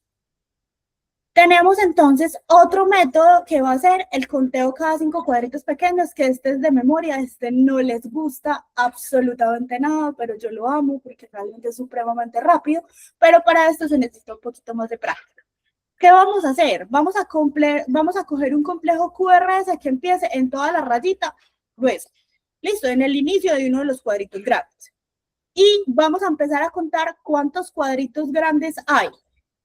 Tenemos entonces otro método que va a ser el conteo cada 5 cuadritos pequeños, que este es de memoria, este no les gusta absolutamente nada, pero yo lo amo porque realmente es supremamente rápido, pero para esto se necesita un poquito más de práctica. ¿Qué vamos a hacer? Vamos a coger un complejo QRS que empiece en toda la rayita gruesa. Listo, en el inicio de uno de los cuadritos grandes. Y vamos a empezar a contar cuántos cuadritos grandes hay.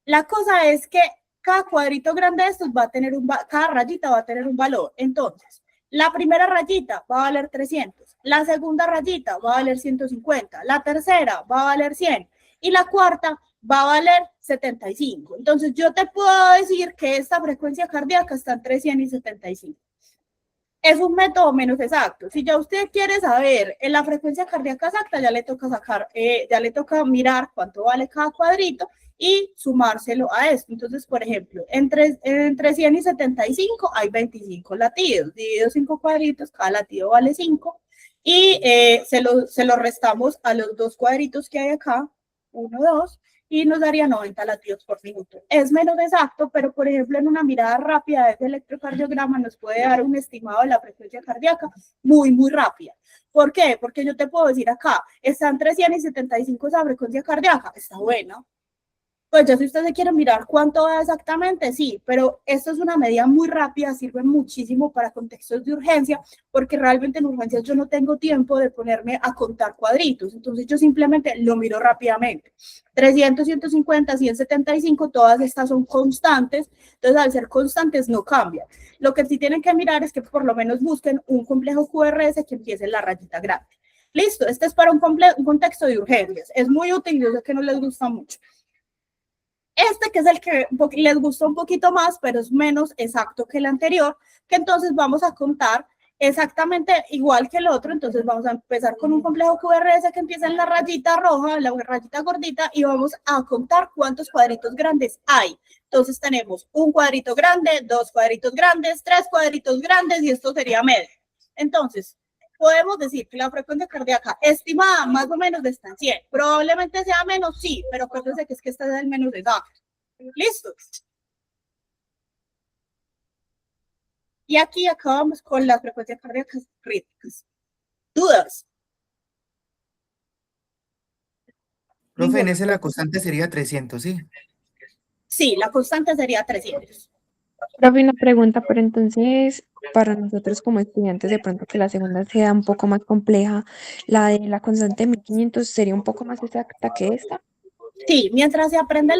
La cosa es que cada cuadrito grande de estos va a tener cada rayita va a tener un valor. Entonces, la primera rayita va a valer 300, la segunda rayita va a valer 150, la tercera va a valer 100 y la cuarta va a valer 75. Entonces, yo te puedo decir que esta frecuencia cardíaca está entre 100 y 75. Es un método menos exacto. Si ya usted quiere saber la frecuencia cardíaca exacta, ya le toca mirar cuánto vale cada cuadrito y sumárselo a esto. Entonces, por ejemplo, entre 100 y 75 hay 25 latidos. Dividido 5 cuadritos, cada latido vale 5. Y se lo restamos a los 2 cuadritos que hay acá, 1, 2, y nos daría 90 latidos por minuto. Es menos exacto, pero por ejemplo, en una mirada rápida de electrocardiograma nos puede dar un estimado de la frecuencia cardíaca muy, muy rápida. ¿Por qué? Porque yo te puedo decir acá, está entre 100 y 75 esa frecuencia cardíaca, está buena. Pues ya si usted se quiere mirar cuánto da exactamente, sí, pero esto es una medida muy rápida, sirve muchísimo para contextos de urgencia, porque realmente en urgencias yo no tengo tiempo de ponerme a contar cuadritos, entonces yo simplemente lo miro rápidamente. 300, 150, 175, todas estas son constantes, entonces al ser constantes no cambian. Lo que sí tienen que mirar es que por lo menos busquen un complejo QRS que empiece en la rayita grande. Listo, este es para un contexto de urgencias, es muy útil, yo sé que no les gusta mucho. Este que es el que les gusta un poquito más, pero es menos exacto que el anterior, que entonces vamos a contar exactamente igual que el otro, entonces vamos a empezar con un complejo QRS que empieza en la rayita roja, la rayita gordita, y vamos a contar cuántos cuadritos grandes hay. Entonces tenemos un cuadrito grande, 2 cuadritos grandes, 3 cuadritos grandes, y esto sería medio. Entonces, podemos decir que la frecuencia cardíaca estimada más o menos está en 100. Probablemente sea menos, sí, pero acuérdense que es que este es el menos exacto. ¿Listo? Y aquí acabamos con las frecuencias cardíacas críticas. ¿Dudas? Profe, en ese la constante sería 300, ¿sí? Sí, la constante sería 300. Profe, una pregunta, pero entonces, para nosotros como estudiantes, de pronto que la segunda sea un poco más compleja, la de la constante de 1500 sería un poco más exacta que esta. Sí, mientras se aprende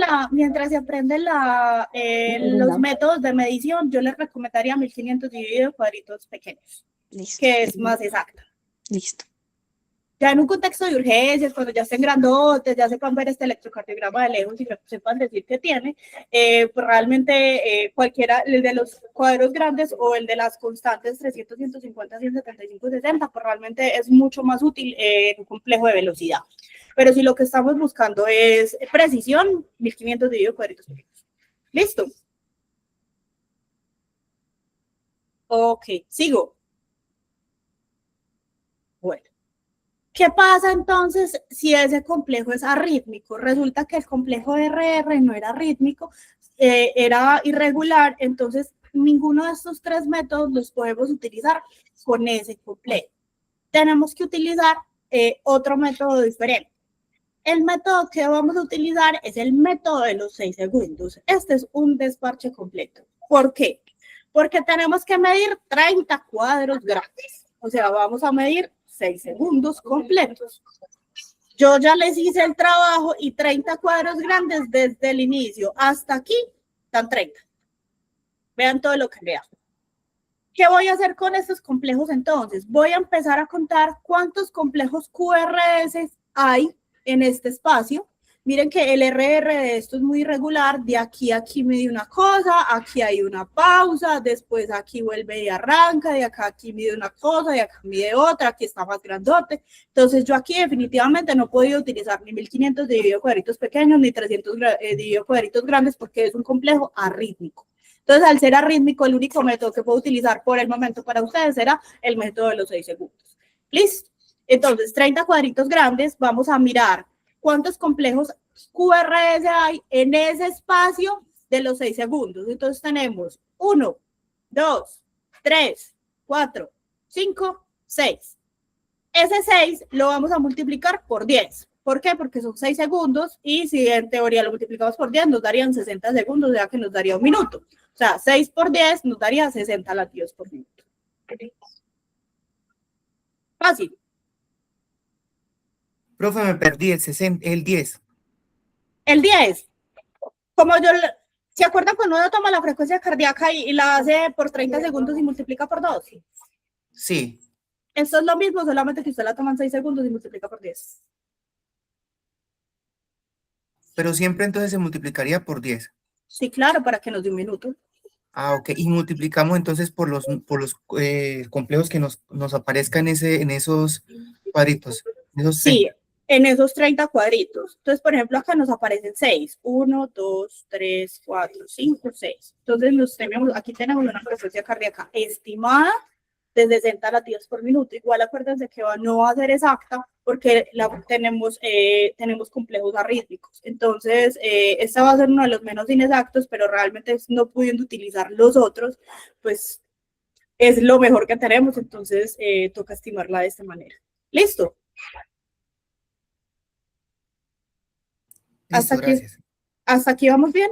los métodos de medición, yo les recomendaría 1500 dividido en cuadritos pequeños, Listo, que es más exacta. listo. Ya en un contexto de urgencias, cuando ya estén grandotes, ya sepan ver este electrocardiograma de lejos y sepan decir qué tiene, pues realmente cualquiera, el de los cuadros grandes o el de las constantes 300, 150, 175, 60, pues realmente es mucho más útil en un complejo de velocidad. Pero si lo que estamos buscando es precisión, 1500 dividido cuadritos pequeños. ¿Listo? Ok, sigo. Bueno. ¿Qué pasa entonces si ese complejo es arrítmico? Resulta que el complejo RR no era rítmico, era irregular, entonces ninguno de estos tres métodos los podemos utilizar con ese complejo. Tenemos que utilizar otro método diferente. El método que vamos a utilizar es el método de los 6 segundos. Este es un desparche completo. ¿Por qué? Porque tenemos que medir 30 cuadros grandes. O sea, vamos a medir 6 segundos completos. Yo ya les hice el trabajo y 30 cuadros grandes desde el inicio hasta aquí están 30. Vean todo lo que vean. ¿Qué voy a hacer con estos complejos entonces? Voy a empezar a contar cuántos complejos QRS hay en este espacio. Miren que el RR de esto es muy irregular, de aquí a aquí mide una cosa, aquí hay una pausa, después aquí vuelve y arranca, de acá aquí mide una cosa, de acá mide otra, aquí está más grandote. Entonces yo aquí definitivamente no he podido utilizar ni 1500 dividido cuadritos pequeños, ni 300 dividido cuadritos grandes, porque es un complejo arrítmico. Entonces, al ser arrítmico, el único método que puedo utilizar por el momento para ustedes será el método de los 6 segundos. ¿Listo? Entonces, 30 cuadritos grandes, vamos a mirar cuántos complejos QRS hay en ese espacio de los 6 segundos. Entonces, tenemos 1, 2, 3, 4, 5, 6. Ese 6 lo vamos a multiplicar por 10. ¿Por qué? Porque son 6 segundos y si en teoría lo multiplicamos por 10 nos darían 60 segundos, o sea que nos daría un minuto. O sea, 6 por 10 nos daría 60 latidos por minuto. Fácil. Profe, me perdí el 10. El 10. Como yo, ¿se acuerdan cuando uno toma la frecuencia cardíaca y la hace por 30 segundos y multiplica por 2? Sí. Esto es lo mismo, solamente que usted la toma en 6 segundos y multiplica por 10. Pero siempre entonces se multiplicaría por 10. Sí, claro, para que nos dé un minuto. Ah, ok. Y multiplicamos entonces por los complejos que nos aparezcan en esos cuadritos. Esos Sí, en esos 30 cuadritos. Entonces, por ejemplo, acá nos aparecen 6. 1, 2, 3, 4, 5, 6. Entonces, aquí tenemos una frecuencia cardíaca estimada de 60 latidos por minuto. Igual acuérdense que no va a ser exacta porque tenemos complejos arrítmicos. Entonces, esta va a ser uno de los menos inexactos, pero realmente no pudiendo utilizar los otros, pues es lo mejor que tenemos. Entonces, toca estimarla de esta manera. ¿Listo? Listo, gracias. ¿Hasta aquí vamos bien?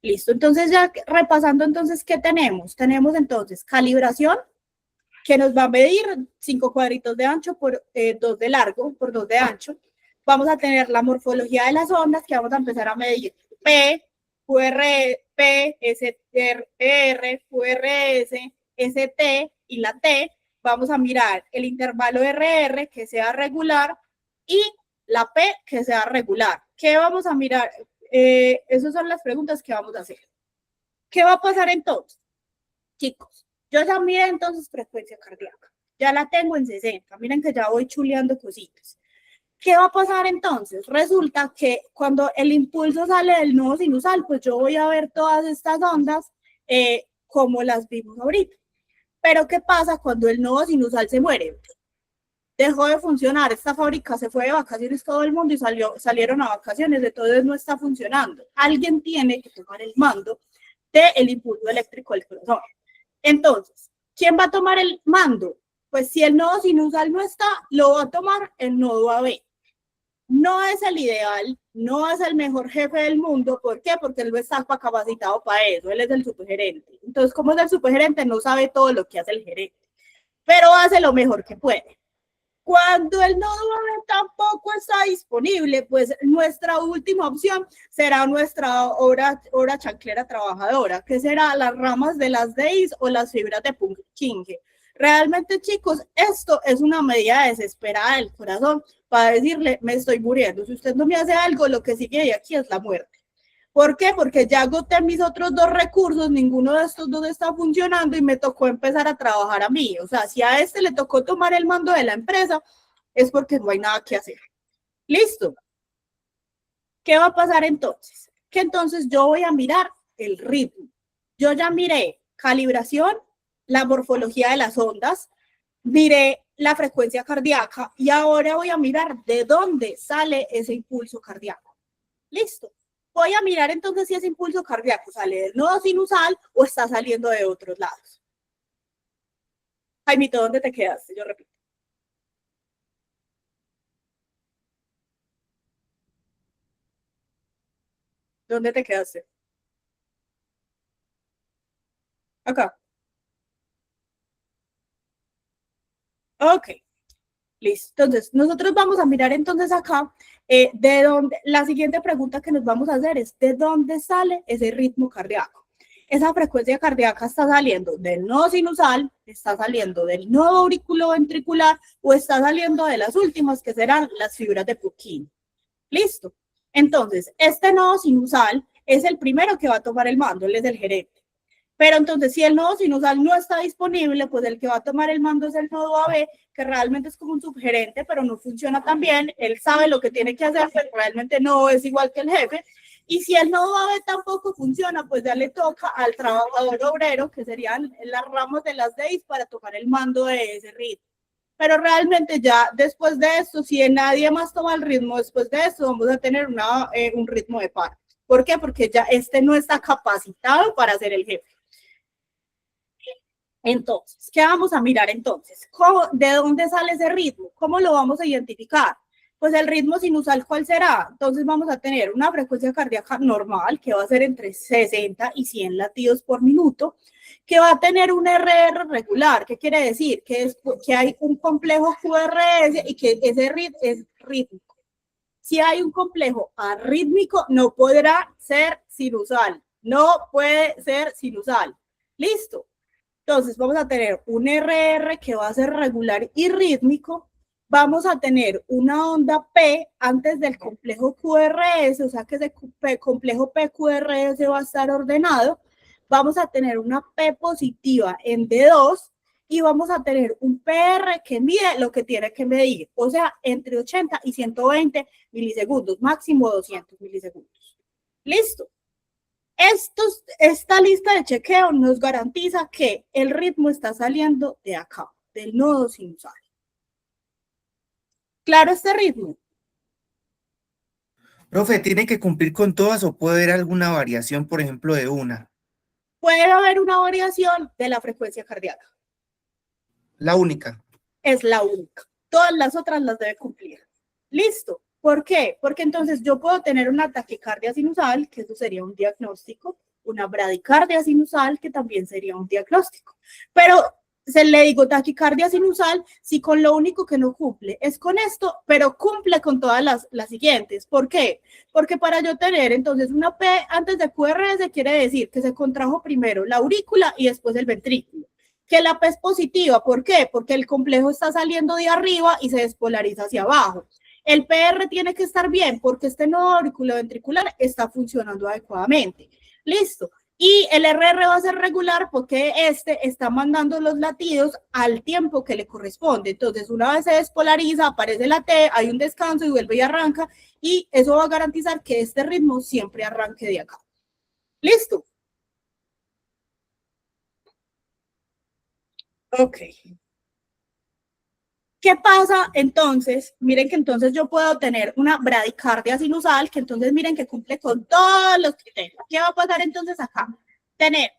Listo, entonces ya repasando entonces, ¿qué tenemos? Tenemos entonces calibración, que nos va a medir 5 cuadritos de ancho por 2 de largo, por 2 de ancho. Vamos a tener la morfología de las ondas, que vamos a empezar a medir P, QR, P, SR, QRS, ST y la T. Vamos a mirar el intervalo RR, que sea regular, y la P, que sea regular. ¿Qué vamos a mirar? Esas son las preguntas que vamos a hacer. ¿Qué va a pasar entonces? Chicos, yo ya miré entonces frecuencia cardíaca. Ya la tengo en 60. Miren que ya voy chuleando cositas. ¿Qué va a pasar entonces? Resulta que cuando el impulso sale del nodo sinusal, pues yo voy a ver todas estas ondas como las vimos ahorita. Pero ¿qué pasa cuando el nodo sinusal se muere? Dejó de funcionar, esta fábrica se fue de vacaciones todo el mundo y salieron a vacaciones, entonces no está funcionando. Alguien tiene que tomar el mando del impulso eléctrico del corazón. Entonces, ¿quién va a tomar el mando? Pues si el nodo sinusal no está, lo va a tomar el nodo AB. No es el ideal, no es el mejor jefe del mundo. ¿Por qué? Porque él no está capacitado para eso, él es el subgerente. Entonces, como es el subgerente, no sabe todo lo que hace el gerente, pero hace lo mejor que puede. Cuando el nodo AB tampoco está disponible, pues nuestra última opción será nuestra hora chanclera trabajadora, que será las ramas de las DEIs o las fibras de Purkinje. Realmente, chicos, esto es una medida desesperada del corazón para decirle, me estoy muriendo. Si usted no me hace algo, lo que sigue de aquí es la muerte. ¿Por qué? Porque ya agoté mis otros dos recursos, ninguno de estos dos está funcionando y me tocó empezar a trabajar a mí. O sea, si a este le tocó tomar el mando de la empresa, es porque no hay nada que hacer. ¿Listo? ¿Qué va a pasar entonces? Que entonces yo voy a mirar el ritmo. Yo ya miré calibración, la morfología de las ondas, miré la frecuencia cardíaca y ahora voy a mirar de dónde sale ese impulso cardíaco. ¿Listo? Voy a mirar entonces si ese impulso cardíaco sale del nodo sinusal o está saliendo de otros lados. Jaimito, ¿dónde te quedaste? Yo repito. ¿Dónde te quedaste? Acá. Ok, listo. Entonces, nosotros vamos a mirar entonces acá de dónde, la siguiente pregunta que nos vamos a hacer es, ¿de dónde sale ese ritmo cardíaco? Esa frecuencia cardíaca está saliendo del nodo sinusal, está saliendo del nodo auriculoventricular o está saliendo de las últimas que serán las fibras de Purkinje. Listo. Entonces, este nodo sinusal es el primero que va a tomar el mando, él es el gerente. Pero entonces, si el nodo sinusal no está disponible, pues el que va a tomar el mando es el nodo AB, que realmente es como un subgerente, pero no funciona tan bien. Él sabe lo que tiene que hacer, pero realmente no es igual que el jefe. Y si el nodo AB tampoco funciona, pues ya le toca al trabajador obrero, que serían las ramas de las DEIs, para tomar el mando de ese ritmo. Pero realmente ya después de esto, si nadie más toma el ritmo después de esto, vamos a tener un ritmo de paro. ¿Por qué? Porque ya este no está capacitado para ser el jefe. Entonces, ¿qué vamos a mirar entonces? ¿De dónde sale ese ritmo? ¿Cómo lo vamos a identificar? Pues el ritmo sinusal, ¿cuál será? Entonces vamos a tener una frecuencia cardíaca normal, que va a ser entre 60 y 100 latidos por minuto, que va a tener un RR regular. ¿Qué quiere decir? Que hay un complejo QRS y que ese ritmo es rítmico. Si hay un complejo arrítmico, no podrá ser sinusal. No puede ser sinusal. ¿Listo? Entonces vamos a tener un RR que va a ser regular y rítmico. Vamos a tener una onda P antes del complejo QRS, o sea que ese complejo PQRS va a estar ordenado. Vamos a tener una P positiva en D2 y vamos a tener un PR que mide lo que tiene que medir, o sea, entre 80 y 120 milisegundos, máximo 200 milisegundos. ¿Listo? Esta lista de chequeo nos garantiza que el ritmo está saliendo de acá, del nodo sinusal. ¿Claro este ritmo? Profe, ¿tiene que cumplir con todas o puede haber alguna variación, por ejemplo, de una? Puede haber una variación de la frecuencia cardíaca. La única. Es la única. Todas las otras las debe cumplir. ¿Listo? ¿Por qué? Porque entonces yo puedo tener una taquicardia sinusal, que eso sería un diagnóstico, una bradicardia sinusal, que también sería un diagnóstico. Pero se le digo taquicardia sinusal si con lo único que no cumple es con esto, pero cumple con todas las siguientes. ¿Por qué? Porque para yo tener entonces una P antes de QRS quiere decir que se contrajo primero la aurícula y después el ventrículo. Que la P es positiva, ¿por qué? Porque el complejo está saliendo de arriba y se despolariza hacia abajo. El PR tiene que estar bien porque este nodo auriculoventricular está funcionando adecuadamente. Listo. Y el RR va a ser regular porque este está mandando los latidos al tiempo que le corresponde. Entonces, una vez se despolariza, aparece la T, hay un descanso y vuelve y arranca. Y eso va a garantizar que este ritmo siempre arranque de acá. ¿Listo? Ok. ¿Qué pasa entonces? Miren que entonces yo puedo tener una bradicardia sinusal, que entonces miren que cumple con todos los criterios. ¿Qué va a pasar entonces acá? Tener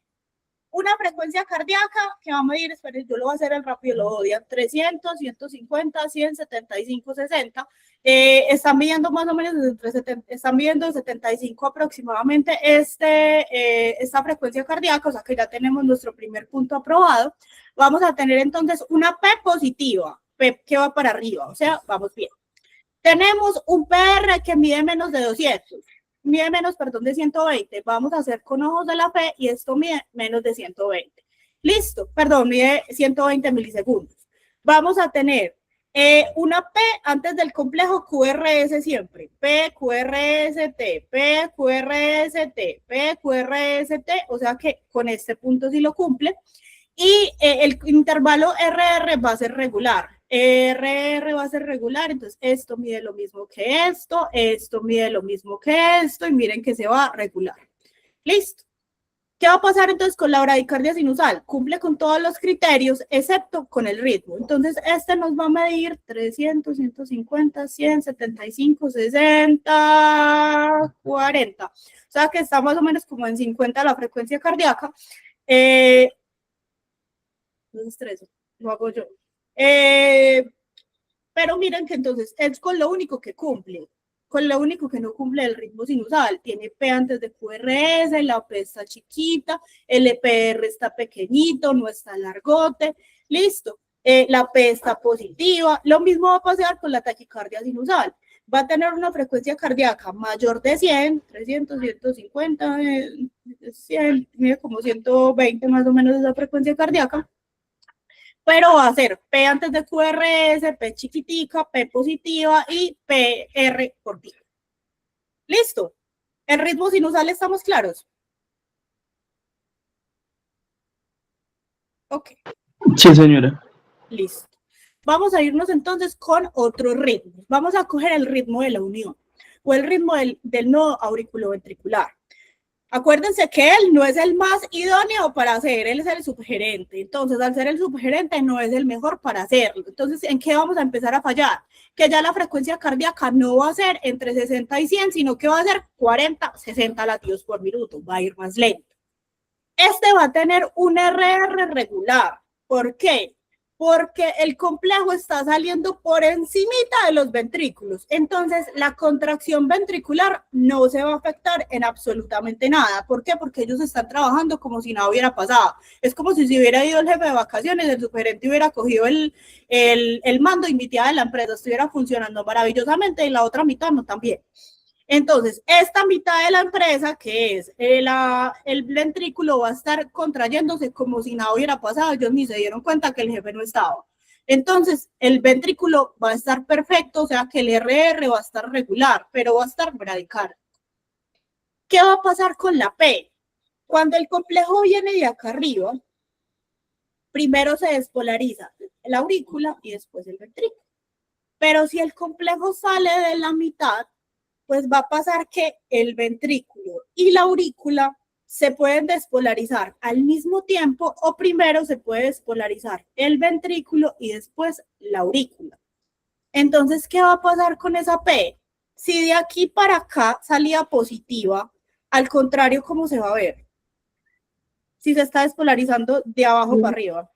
una frecuencia cardíaca que va a medir, esperen, yo lo voy a hacer el rápido, lo odian, 300, 150, 100, 75, 60. Están midiendo más o menos entre 70, están midiendo 75 aproximadamente esta frecuencia cardíaca, o sea que ya tenemos nuestro primer punto aprobado. Vamos a tener entonces una P positiva, P que va para arriba, o sea, vamos bien. Tenemos un PR que mide menos de 200. Mide menos, perdón, de 120. Vamos a hacer con ojos de la P y esto mide menos de 120. Listo, perdón, mide 120 milisegundos. Vamos a tener una P antes del complejo QRS siempre. P, QRST, P, QRST, P, QRST, o sea que con este punto sí lo cumple. Y el intervalo RR va a ser regular. RR va a ser regular, entonces esto mide lo mismo que esto mide lo mismo que esto, y miren que se va regular. Listo. ¿Qué va a pasar entonces con la bradicardia sinusal? Cumple con todos los criterios, excepto con el ritmo. Entonces, este nos va a medir 300, 150, 100, 75, 60, 40. O sea que está más o menos como en 50 la frecuencia cardíaca. No estreso, lo hago yo. Pero miren que entonces es con lo único que cumple. Con lo único que no cumple el ritmo sinusal. Tiene P antes de QRS, la P está chiquita, el EPR está pequeñito, no está largote, listo. La P está positiva. Lo mismo va a pasar con la taquicardia sinusal. Va a tener una frecuencia cardíaca mayor de 100, 300, 150, 100, como 120 más o menos esa frecuencia cardíaca. Pero va a ser P antes de QRS, P chiquitica, P positiva y PR cortica. Listo. El ritmo sinusal, ¿estamos claros? Ok. Sí, señora. Listo. Vamos a irnos entonces con otro ritmo. Vamos a coger el ritmo de la unión o el ritmo del nodo auriculoventricular. Acuérdense que él no es el más idóneo para hacer, él es el subgerente. Entonces, al ser el subgerente, no es el mejor para hacerlo. Entonces, ¿en qué vamos a empezar a fallar? Que ya la frecuencia cardíaca no va a ser entre 60 y 100, sino que va a ser 40, 60 latidos por minuto. Va a ir más lento. Este va a tener un RR regular. ¿Por qué? Porque el complejo está saliendo por encimita de los ventrículos. Entonces, la contracción ventricular no se va a afectar en absolutamente nada. ¿Por qué? Porque ellos están trabajando como si nada hubiera pasado. Es como si se hubiera ido el jefe de vacaciones, el subgerente hubiera cogido el mando y mitad de la empresa estuviera funcionando maravillosamente y la otra mitad no tan bien. Entonces, esta mitad de la empresa, que es el ventrículo, va a estar contrayéndose como si nada hubiera pasado. Ellos ni se dieron cuenta que el jefe no estaba. Entonces, el ventrículo va a estar perfecto, o sea que el RR va a estar regular, pero va a estar bradicardio. ¿Qué va a pasar con la P? Cuando el complejo viene de acá arriba, primero se despolariza la aurícula y después el ventrículo. Pero si el complejo sale de la mitad, pues va a pasar que el ventrículo y la aurícula se pueden despolarizar al mismo tiempo, o primero se puede despolarizar el ventrículo y después la aurícula. Entonces, ¿qué va a pasar con esa P? Si de aquí para acá salía positiva, al contrario, ¿cómo se va a ver? Si se está despolarizando de abajo para arriba.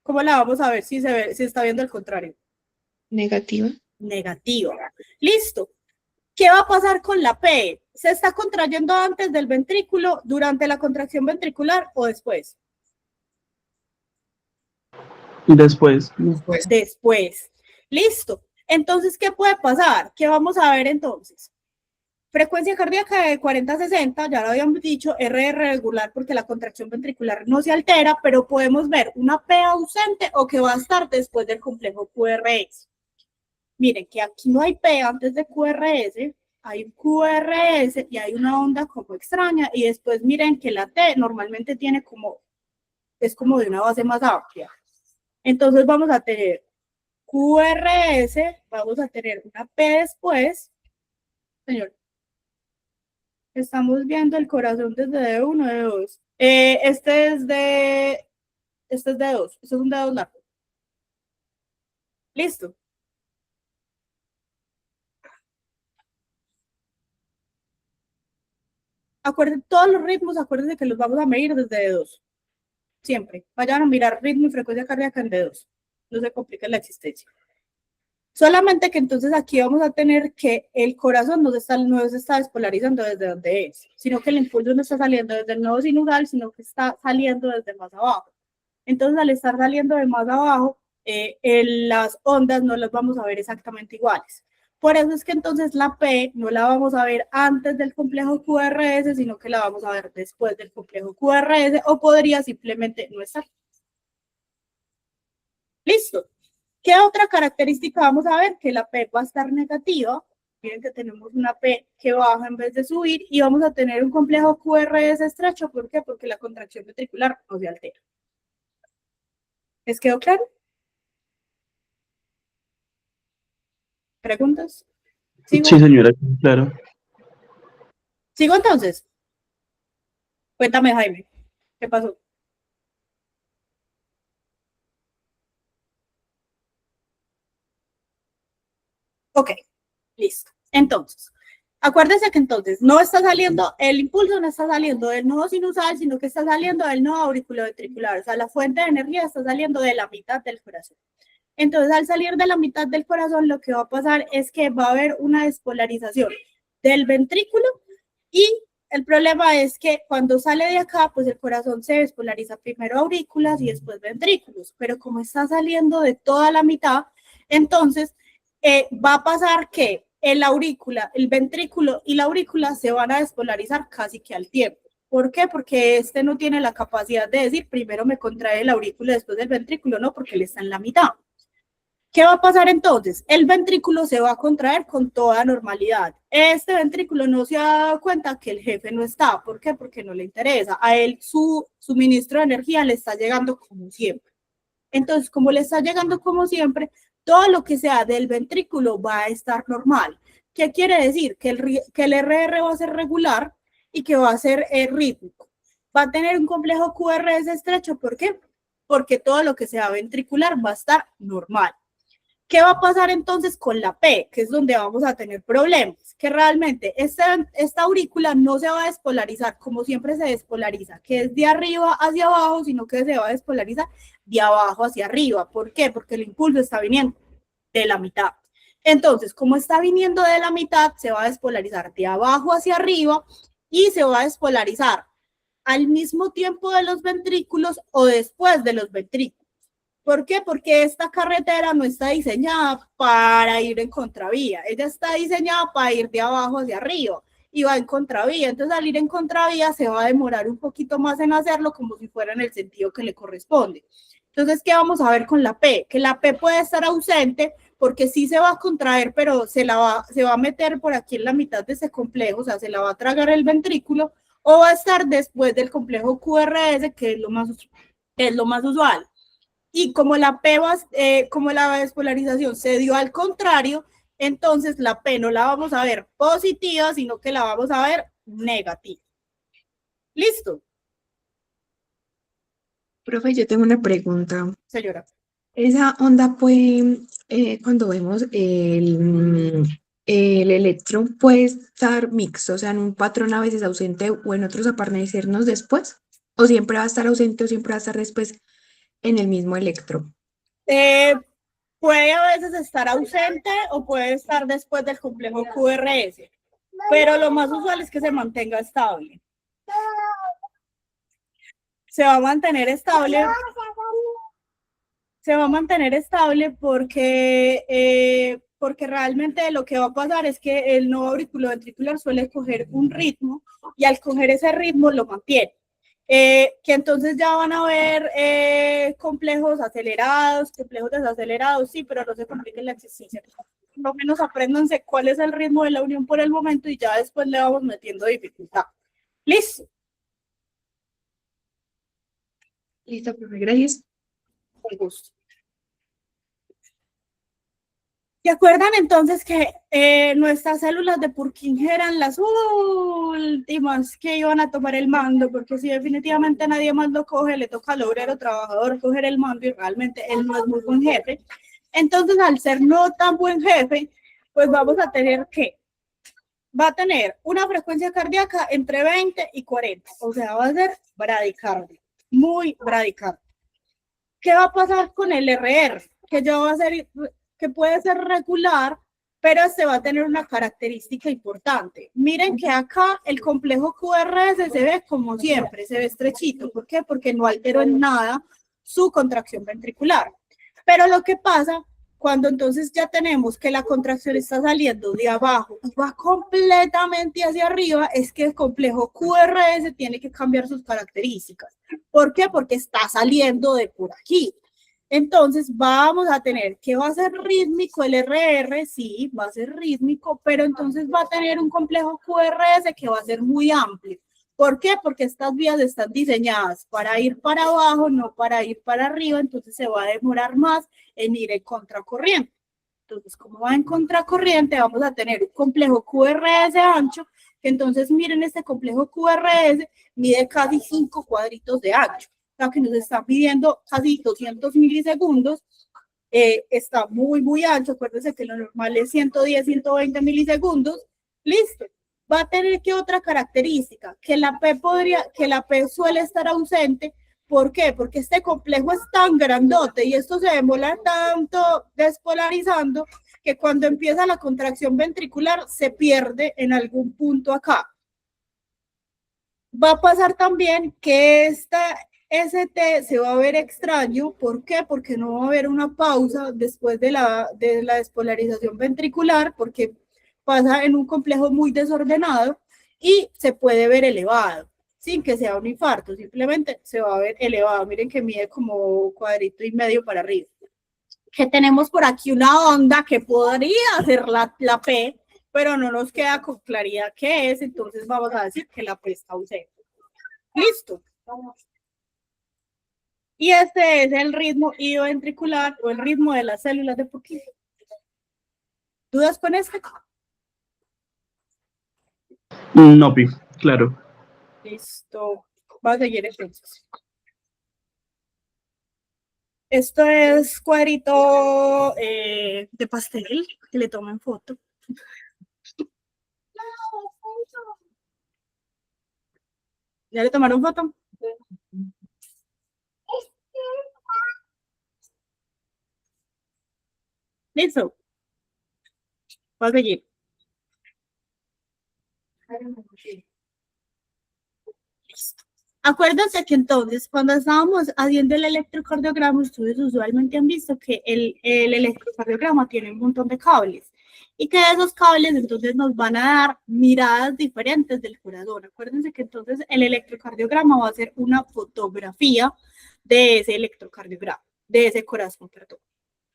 ¿Cómo la vamos a ver si se está viendo al contrario? Negativa. Negativa. Listo. ¿Qué va a pasar con la P? ¿Se está contrayendo antes del ventrículo, durante la contracción ventricular o después? Después. Después. Listo. Entonces, ¿qué puede pasar? ¿Qué vamos a ver entonces? Frecuencia cardíaca de 40 a 60, ya lo habíamos dicho, RR regular porque la contracción ventricular no se altera, pero podemos ver una P ausente o que va a estar después del complejo QRS. Miren que aquí no hay P antes de QRS, hay un QRS y hay una onda como extraña, y después miren que la T normalmente tiene es como de una base más amplia. Entonces vamos a tener QRS, vamos a tener una P después. Señor, estamos viendo el corazón desde D1, D2. Este es D2, este es un D2 largo. Listo. Acuérdense, todos los ritmos, acuérdense que los vamos a medir desde D2. Siempre. Vayan a mirar ritmo y frecuencia cardíaca en D2. No se complica la existencia. Solamente que entonces aquí vamos a tener que el corazón no se está despolarizando desde donde es, sino que el impulso no está saliendo desde el nodo sinusal, sino que está saliendo desde más abajo. Entonces, al estar saliendo de más abajo, las ondas no las vamos a ver exactamente iguales. Por eso es que entonces la P no la vamos a ver antes del complejo QRS, sino que la vamos a ver después del complejo QRS, o podría simplemente no estar. Listo. ¿Qué otra característica vamos a ver? Que la P va a estar negativa. Miren que tenemos una P que baja en vez de subir y vamos a tener un complejo QRS estrecho. ¿Por qué? Porque la contracción ventricular no se altera. ¿Les quedó claro? ¿Preguntas? ¿Sigo? Sí, señora, claro. ¿Sigo entonces? Cuéntame, Jaime. ¿Qué pasó? Ok, listo. Entonces, acuérdense que entonces no está saliendo, el impulso no está saliendo del nodo sinusal, sino que está saliendo del nodo auriculoventricular. O sea, la fuente de energía está saliendo de la mitad del corazón. Entonces, al salir de la mitad del corazón, lo que va a pasar es que va a haber una despolarización del ventrículo y el problema es que cuando sale de acá, pues el corazón se despolariza primero aurículas y después ventrículos, pero como está saliendo de toda la mitad, entonces va a pasar que el aurícula, el ventrículo y la aurícula se van a despolarizar casi que al tiempo. ¿Por qué? Porque este no tiene la capacidad de decir primero me contrae el aurículo y después el ventrículo, no, porque él está en la mitad. ¿Qué va a pasar entonces? El ventrículo se va a contraer con toda normalidad. Este ventrículo no se ha dado cuenta que el jefe no está. ¿Por qué? Porque no le interesa. A él su suministro de energía le está llegando como siempre. Entonces, como le está llegando como siempre, todo lo que sea del ventrículo va a estar normal. ¿Qué quiere decir? Que el RR va a ser regular y que va a ser rítmico. Va a tener un complejo QRS estrecho. ¿Por qué? Porque todo lo que sea ventricular va a estar normal. ¿Qué va a pasar entonces con la P? Que es donde vamos a tener problemas. Que realmente esta aurícula no se va a despolarizar como siempre se despolariza, que es de arriba hacia abajo, sino que se va a despolarizar de abajo hacia arriba. ¿Por qué? Porque el impulso está viniendo de la mitad. Entonces, como está viniendo de la mitad, se va a despolarizar de abajo hacia arriba y se va a despolarizar al mismo tiempo de los ventrículos o después de los ventrículos. ¿Por qué? Porque esta carretera no está diseñada para ir en contravía. Ella está diseñada para ir de abajo hacia arriba y va en contravía. Entonces, al ir en contravía se va a demorar un poquito más en hacerlo como si fuera en el sentido que le corresponde. Entonces, ¿qué vamos a ver con la P? Que la P puede estar ausente porque sí se va a contraer, pero se va a meter por aquí en la mitad de ese complejo, o sea, se la va a tragar el ventrículo, o va a estar después del complejo QRS, que es lo más usual. Y como como la despolarización se dio al contrario, entonces la P no la vamos a ver positiva, sino que la vamos a ver negativa. ¿Listo? Profe, yo tengo una pregunta. Señora. Esa onda puede, cuando vemos el electrón, puede estar mixto, o sea, en un patrón a veces ausente o en otros aparecernos después, o siempre va a estar ausente o siempre va a estar después en el mismo electrón. Puede a veces estar ausente o puede estar después del complejo QRS, pero lo más usual es que se mantenga estable. Se va a mantener estable. Se va a mantener estable porque realmente lo que va a pasar es que el nodo auriculoventricular suele coger un ritmo y al coger ese ritmo lo mantiene. Que entonces ya van a haber complejos acelerados, complejos desacelerados, sí, pero no se compliquen la existencia. Por lo menos apréndanse cuál es el ritmo de la unión por el momento y ya después le vamos metiendo dificultad. ¿Listo? Listo, profe, gracias. Con gusto. ¿Se acuerdan entonces que nuestras células de Purkinje eran las últimas que iban a tomar el mando? Porque si definitivamente nadie más lo coge, le toca al obrero trabajador coger el mando y realmente él no es muy buen jefe. Entonces, al ser no tan buen jefe, pues vamos a tener que, va a tener una frecuencia cardíaca entre 20 y 40, o sea, va a ser bradicardia, muy bradicardia. ¿Qué va a pasar con el RR? Que ya va a ser, que puede ser regular, pero se va a tener una característica importante. Miren que acá el complejo QRS se ve como siempre, se ve estrechito. ¿Por qué? Porque no alteró en nada su contracción ventricular. Pero lo que pasa Cuando entonces ya tenemos que la contracción está saliendo de abajo y va completamente hacia arriba, es que el complejo QRS tiene que cambiar sus características. ¿Por qué? Porque está saliendo de por aquí. Entonces vamos a tener que va a ser rítmico el RR, sí, va a ser rítmico, pero entonces va a tener un complejo QRS que va a ser muy amplio. ¿Por qué? Porque estas vías están diseñadas para ir para abajo, no para ir para arriba, entonces se va a demorar más en ir en contracorriente. Entonces, como va en contracorriente, vamos a tener un complejo QRS ancho, que entonces miren, este complejo QRS mide casi 5 cuadritos de ancho, o sea que nos está pidiendo casi 200 milisegundos, está muy ancho, acuérdense que lo normal es 110, 120 milisegundos, listo. Va a tener que otra característica, que la P suele estar ausente. ¿Por qué? Porque este complejo es tan grandote y esto se demora tanto despolarizando que cuando empieza la contracción ventricular se pierde en algún punto acá. Va a pasar también que esta ST se va a ver extraño. ¿Por qué? Porque no va a haber una pausa después de la despolarización ventricular, porque pasa en un complejo muy desordenado y se puede ver elevado, sin que sea un infarto, simplemente se va a ver elevado. Miren que mide como cuadrito y medio para arriba. Que tenemos por aquí una onda que podría ser la P, pero no nos queda con claridad qué es, entonces vamos a decir que la P está ausente. Listo. Y este es el ritmo idioventricular o el ritmo de las células de Purkinje. ¿Dudas con este? No, Pi, claro. Listo. Va a seguir entonces. Esto es cuadrito de pastel, que le tomen foto. ¿Ya le tomaron foto? Listo. Va a seguir. Listo. Acuérdense que entonces, cuando estábamos haciendo el electrocardiograma, ustedes usualmente han visto que el electrocardiograma tiene un montón de cables y que esos cables entonces nos van a dar miradas diferentes del corazón. Acuérdense que entonces el electrocardiograma va a ser una fotografía de ese electrocardiograma, de ese corazón, perdón.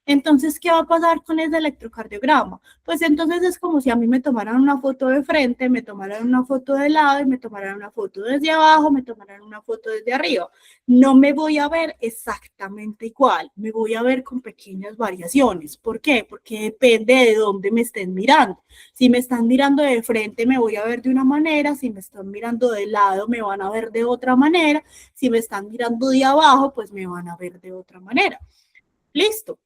Entonces, ¿qué va a pasar con ese electrocardiograma? Pues entonces es como si a mí me tomaran una foto de frente, me tomaran una foto de lado y me tomaran una foto desde abajo, me tomaran una foto desde arriba. No me voy a ver exactamente igual, me voy a ver con pequeñas variaciones. ¿Por qué? Porque depende de dónde me estén mirando. Si me están mirando de frente, me voy a ver de una manera, si me están mirando de lado, me van a ver de otra manera, si me están mirando de abajo, pues me van a ver de otra manera. Listo.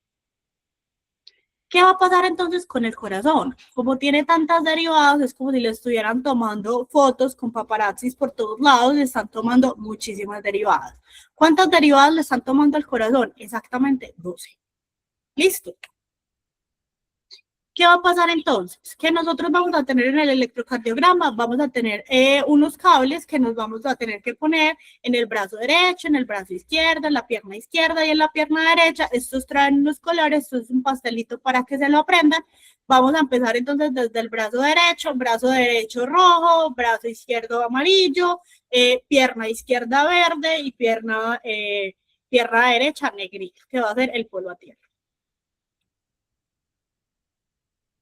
¿Qué va a pasar entonces con el corazón? Como tiene tantas derivadas, es como si le estuvieran tomando fotos con paparazzis por todos lados, le están tomando muchísimas derivadas. ¿Cuántas derivadas le están tomando al corazón? Exactamente 12. Listo. ¿Qué va a pasar entonces? Que nosotros vamos a tener en el electrocardiograma, vamos a tener unos cables que nos vamos a tener que poner en el brazo derecho, en el brazo izquierdo, en la pierna izquierda y en la pierna derecha. Estos traen unos colores, esto es un pastelito para que se lo aprendan. Vamos a empezar entonces desde el brazo derecho rojo, brazo izquierdo amarillo, pierna izquierda verde y pierna derecha negrita, que va a ser el polo a tierra.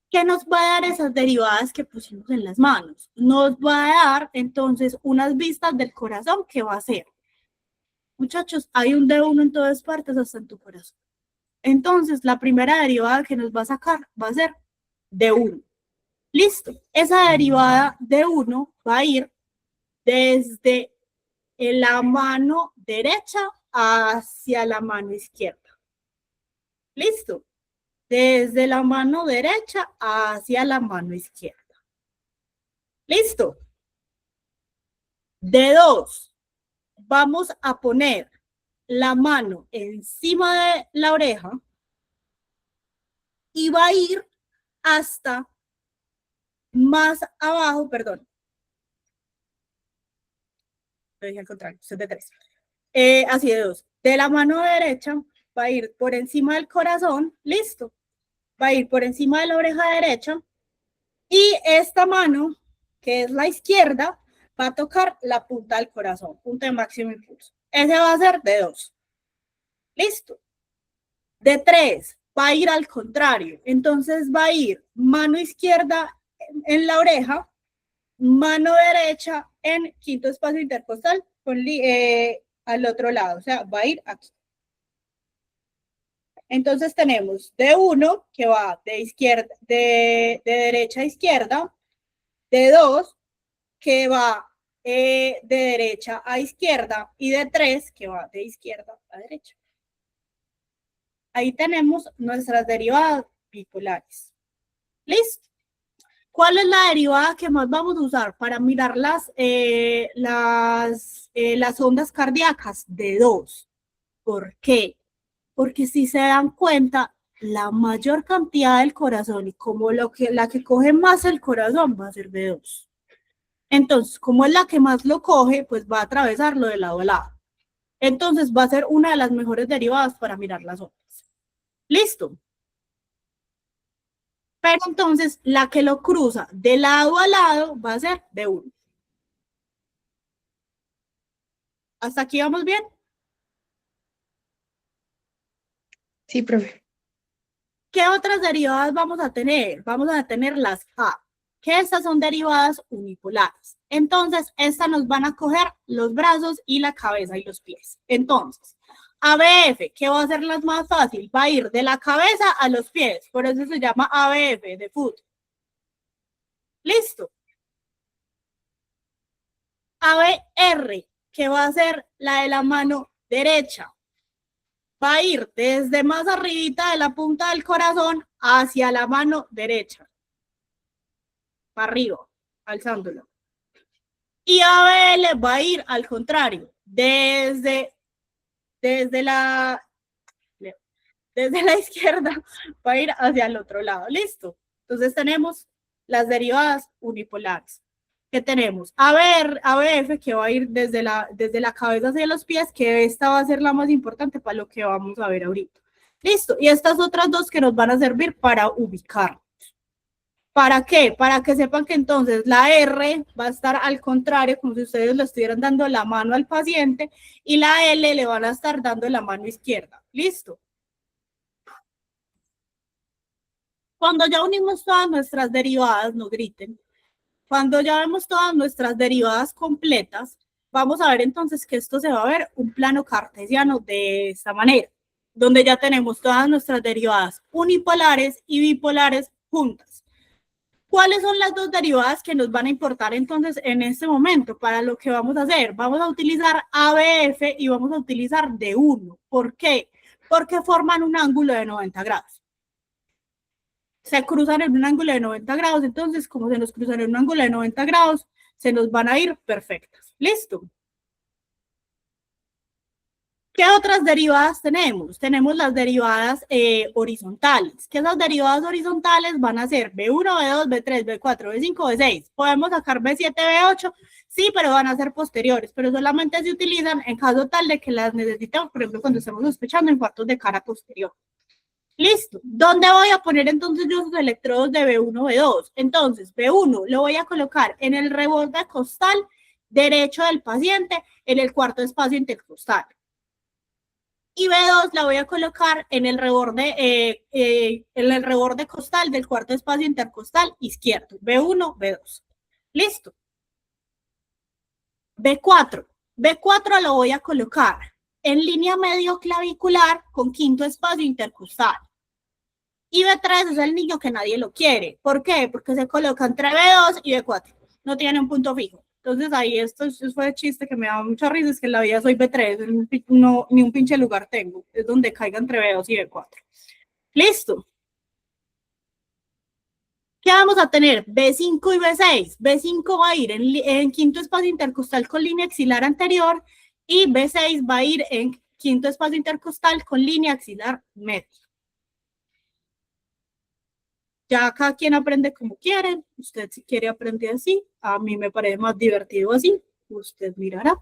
¿Qué nos va a dar esas derivadas que pusimos en las manos? Nos va a dar entonces unas vistas del corazón que va a ser. Muchachos, hay un D1 en todas partes, hasta en tu corazón. Entonces, la primera derivada que nos va a sacar va a ser D1. Listo. Esa derivada D1 va a ir desde la mano derecha hacia la mano izquierda. Listo. Desde la mano derecha hacia la mano izquierda. ¿Listo? D2. Vamos a poner la mano encima de la oreja y va a ir hasta más abajo, perdón. Lo dije al contrario, esto es de 3. Así de 2. De la mano derecha va a ir por encima del corazón, listo. va a ir por encima de la oreja derecha y esta mano, que es la izquierda, va a tocar la punta del corazón, punta de máximo impulso. Ese va a ser de 2. Listo. De 3 va a ir al contrario. Entonces va a ir mano izquierda en la oreja, mano derecha en quinto espacio intercostal al otro lado. O sea, va a ir aquí. Entonces tenemos de 1 que va de izquierda, de derecha a izquierda, de 2 que va de derecha a izquierda y de 3 que va de izquierda a derecha. Ahí tenemos nuestras derivadas bipolares. ¿Listo? ¿Cuál es la derivada que más vamos a usar para mirar las ondas cardíacas? De 2. ¿Por qué? Porque si se dan cuenta, la mayor cantidad del corazón y como la que coge más el corazón va a ser de 2. Entonces, como es la que más lo coge, pues va a atravesarlo de lado a lado. Entonces, va a ser una de las mejores derivadas para mirar las ondas. ¿Listo? Pero entonces, la que lo cruza de lado a lado va a ser de 1. ¿Hasta aquí vamos bien? Sí, profe. ¿Qué otras derivadas vamos a tener? Vamos a tener las A, que estas son derivadas unipolares. Entonces, estas nos van a coger los brazos y la cabeza y los pies. Entonces, ABF, ¿qué va a ser las más fácil? Va a ir de la cabeza a los pies. Por eso se llama ABF, de foot. ¿Listo? ABR, ¿qué va a ser la de la mano derecha? Va a ir desde más arribita de la punta del corazón hacia la mano derecha. Para arriba, alzándolo. Y ABL va a ir al contrario, desde la izquierda, va a ir hacia el otro lado. ¿Listo? Entonces tenemos las derivadas unipolares. ¿Qué tenemos? ABF, que va a ir desde la cabeza hacia los pies, que esta va a ser la más importante para lo que vamos a ver ahorita. Listo. Y estas otras dos que nos van a servir para ubicar. ¿Para qué? Para que sepan que entonces la R va a estar al contrario, como si ustedes le estuvieran dando la mano al paciente, y la L le van a estar dando la mano izquierda. ¿Listo? Cuando ya unimos todas nuestras derivadas, no griten. Cuando ya vemos todas nuestras derivadas completas, vamos a ver entonces que esto se va a ver un plano cartesiano de esta manera, donde ya tenemos todas nuestras derivadas unipolares y bipolares juntas. ¿Cuáles son las dos derivadas que nos van a importar entonces en este momento para lo que vamos a hacer? Vamos a utilizar ABF y vamos a utilizar D1. ¿Por qué? Porque forman un ángulo de 90 grados. Se cruzan en un ángulo de 90 grados, entonces como se nos cruzan en un ángulo de 90 grados, se nos van a ir perfectas. ¿Listo? ¿Qué otras derivadas tenemos? Tenemos las derivadas horizontales, que esas derivadas horizontales van a ser B1, B2, B3, B4, B5, B6. Podemos sacar B7, B8, sí, pero van a ser posteriores, pero solamente se utilizan en caso tal de que las necesitemos, por ejemplo, cuando estamos sospechando infartos de cara posterior. Listo. ¿Dónde voy a poner entonces yo esos electrodos de B1, B2? Entonces, B1 lo voy a colocar en el reborde costal derecho del paciente, en el cuarto espacio intercostal. Y B2 la voy a colocar en el reborde costal del cuarto espacio intercostal izquierdo. B1, B2. Listo. B4. B4 lo voy a colocar en línea medio clavicular con quinto espacio intercostal. Y B3 es el niño que nadie lo quiere. ¿Por qué? Porque se coloca entre B2 y B4. No tiene un punto fijo. Entonces ahí esto fue el chiste que me daba mucha risa, es que en la vida soy B3, no, ni un pinche lugar tengo. Es donde caiga entre B2 y B4. Listo. ¿Qué vamos a tener? B5 y B6. B5 va a ir en quinto espacio intercostal con línea axilar anterior y B6 va a ir en quinto espacio intercostal con línea axilar media. Ya cada quien aprende como quiere. Usted si quiere aprender así. A mí me parece más divertido así. Usted mirará.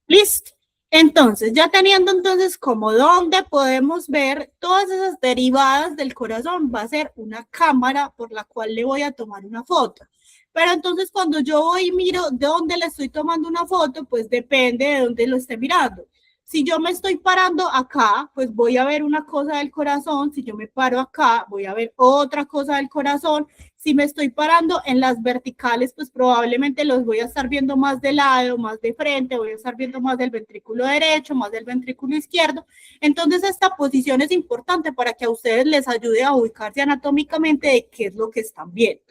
Listo. Entonces, ya teniendo entonces como dónde podemos ver todas esas derivadas del corazón, va a ser una cámara por la cual le voy a tomar una foto. Pero entonces cuando yo voy y miro de dónde le estoy tomando una foto, pues depende de dónde lo esté mirando. Si yo me estoy parando acá, pues voy a ver una cosa del corazón. Si yo me paro acá, voy a ver otra cosa del corazón. Si me estoy parando en las verticales, pues probablemente los voy a estar viendo más de lado, más de frente, voy a estar viendo más del ventrículo derecho, más del ventrículo izquierdo. Entonces esta posición es importante para que a ustedes les ayude a ubicarse anatómicamente de qué es lo que están viendo.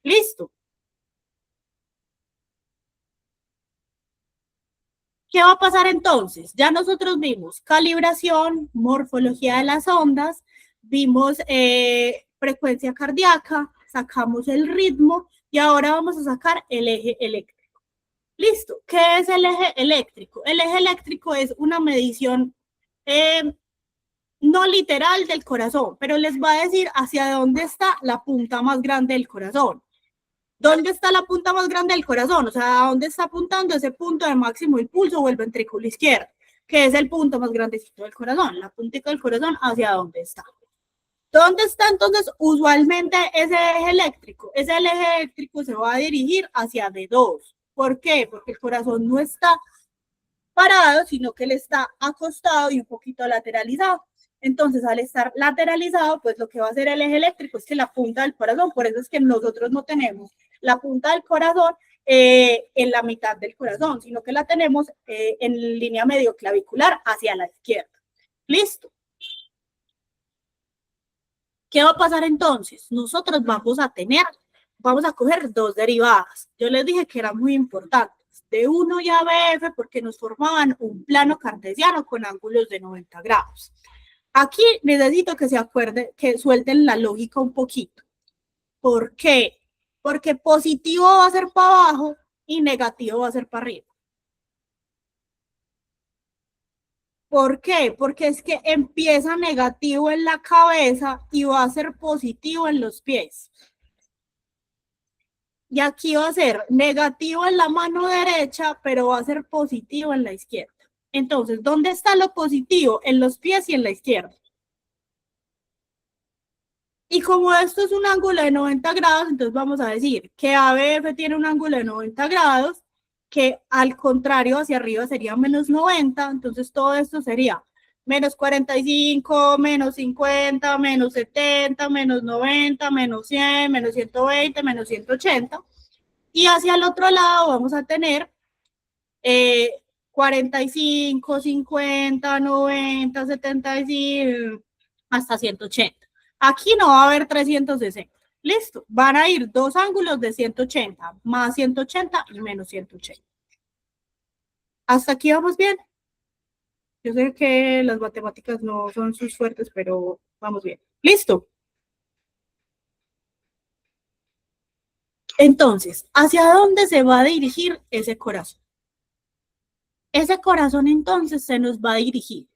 ¿Listo? ¿Qué va a pasar entonces? Ya nosotros vimos calibración, morfología de las ondas, vimos frecuencia cardíaca, sacamos el ritmo y ahora vamos a sacar el eje eléctrico. Listo. ¿Qué es el eje eléctrico? El eje eléctrico es una medición no literal del corazón, pero les va a decir hacia dónde está la punta más grande del corazón. ¿Dónde está la punta más grande del corazón? O sea, ¿a dónde está apuntando ese punto de máximo impulso o el ventrículo izquierdo? Que es el punto más grandecito del corazón, la puntita del corazón, ¿hacia dónde está? ¿Dónde está entonces usualmente ese eje eléctrico? Ese eje eléctrico se va a dirigir hacia D2. ¿Por qué? Porque el corazón no está parado, sino que él está acostado y un poquito lateralizado. Entonces, al estar lateralizado, pues lo que va a hacer el eje eléctrico es que la punta del corazón, por eso es que nosotros no tenemos la punta del corazón en la mitad del corazón, sino que la tenemos en línea medio clavicular hacia la izquierda. ¿Listo? ¿Qué va a pasar entonces? Nosotros vamos a coger dos derivadas. Yo les dije que eran muy importantes, D1 y ABF, porque nos formaban un plano cartesiano con ángulos de 90 grados. Aquí necesito que se acuerden, que suelten la lógica un poquito. ¿Por qué? Porque positivo va a ser para abajo y negativo va a ser para arriba. ¿Por qué? Porque es que empieza negativo en la cabeza y va a ser positivo en los pies. Y aquí va a ser negativo en la mano derecha, pero va a ser positivo en la izquierda. Entonces, ¿dónde está lo positivo? En los pies y en la izquierda. Y como esto es un ángulo de 90 grados, entonces vamos a decir que ABF tiene un ángulo de 90 grados, que al contrario hacia arriba sería menos 90, entonces todo esto sería menos 45, menos 50, menos 70, menos 90, menos 100, menos 120, menos 180. Y hacia el otro lado vamos a tener 45, 50, 90, 75, hasta 180. Aquí no va a haber 360. Listo. Van a ir dos ángulos de 180, más 180 y menos 180. ¿Hasta aquí vamos bien? Yo sé que las matemáticas no son sus fuertes, pero vamos bien. Listo. Entonces, ¿hacia dónde se va a dirigir ese corazón? Ese corazón entonces se nos va a dirigir.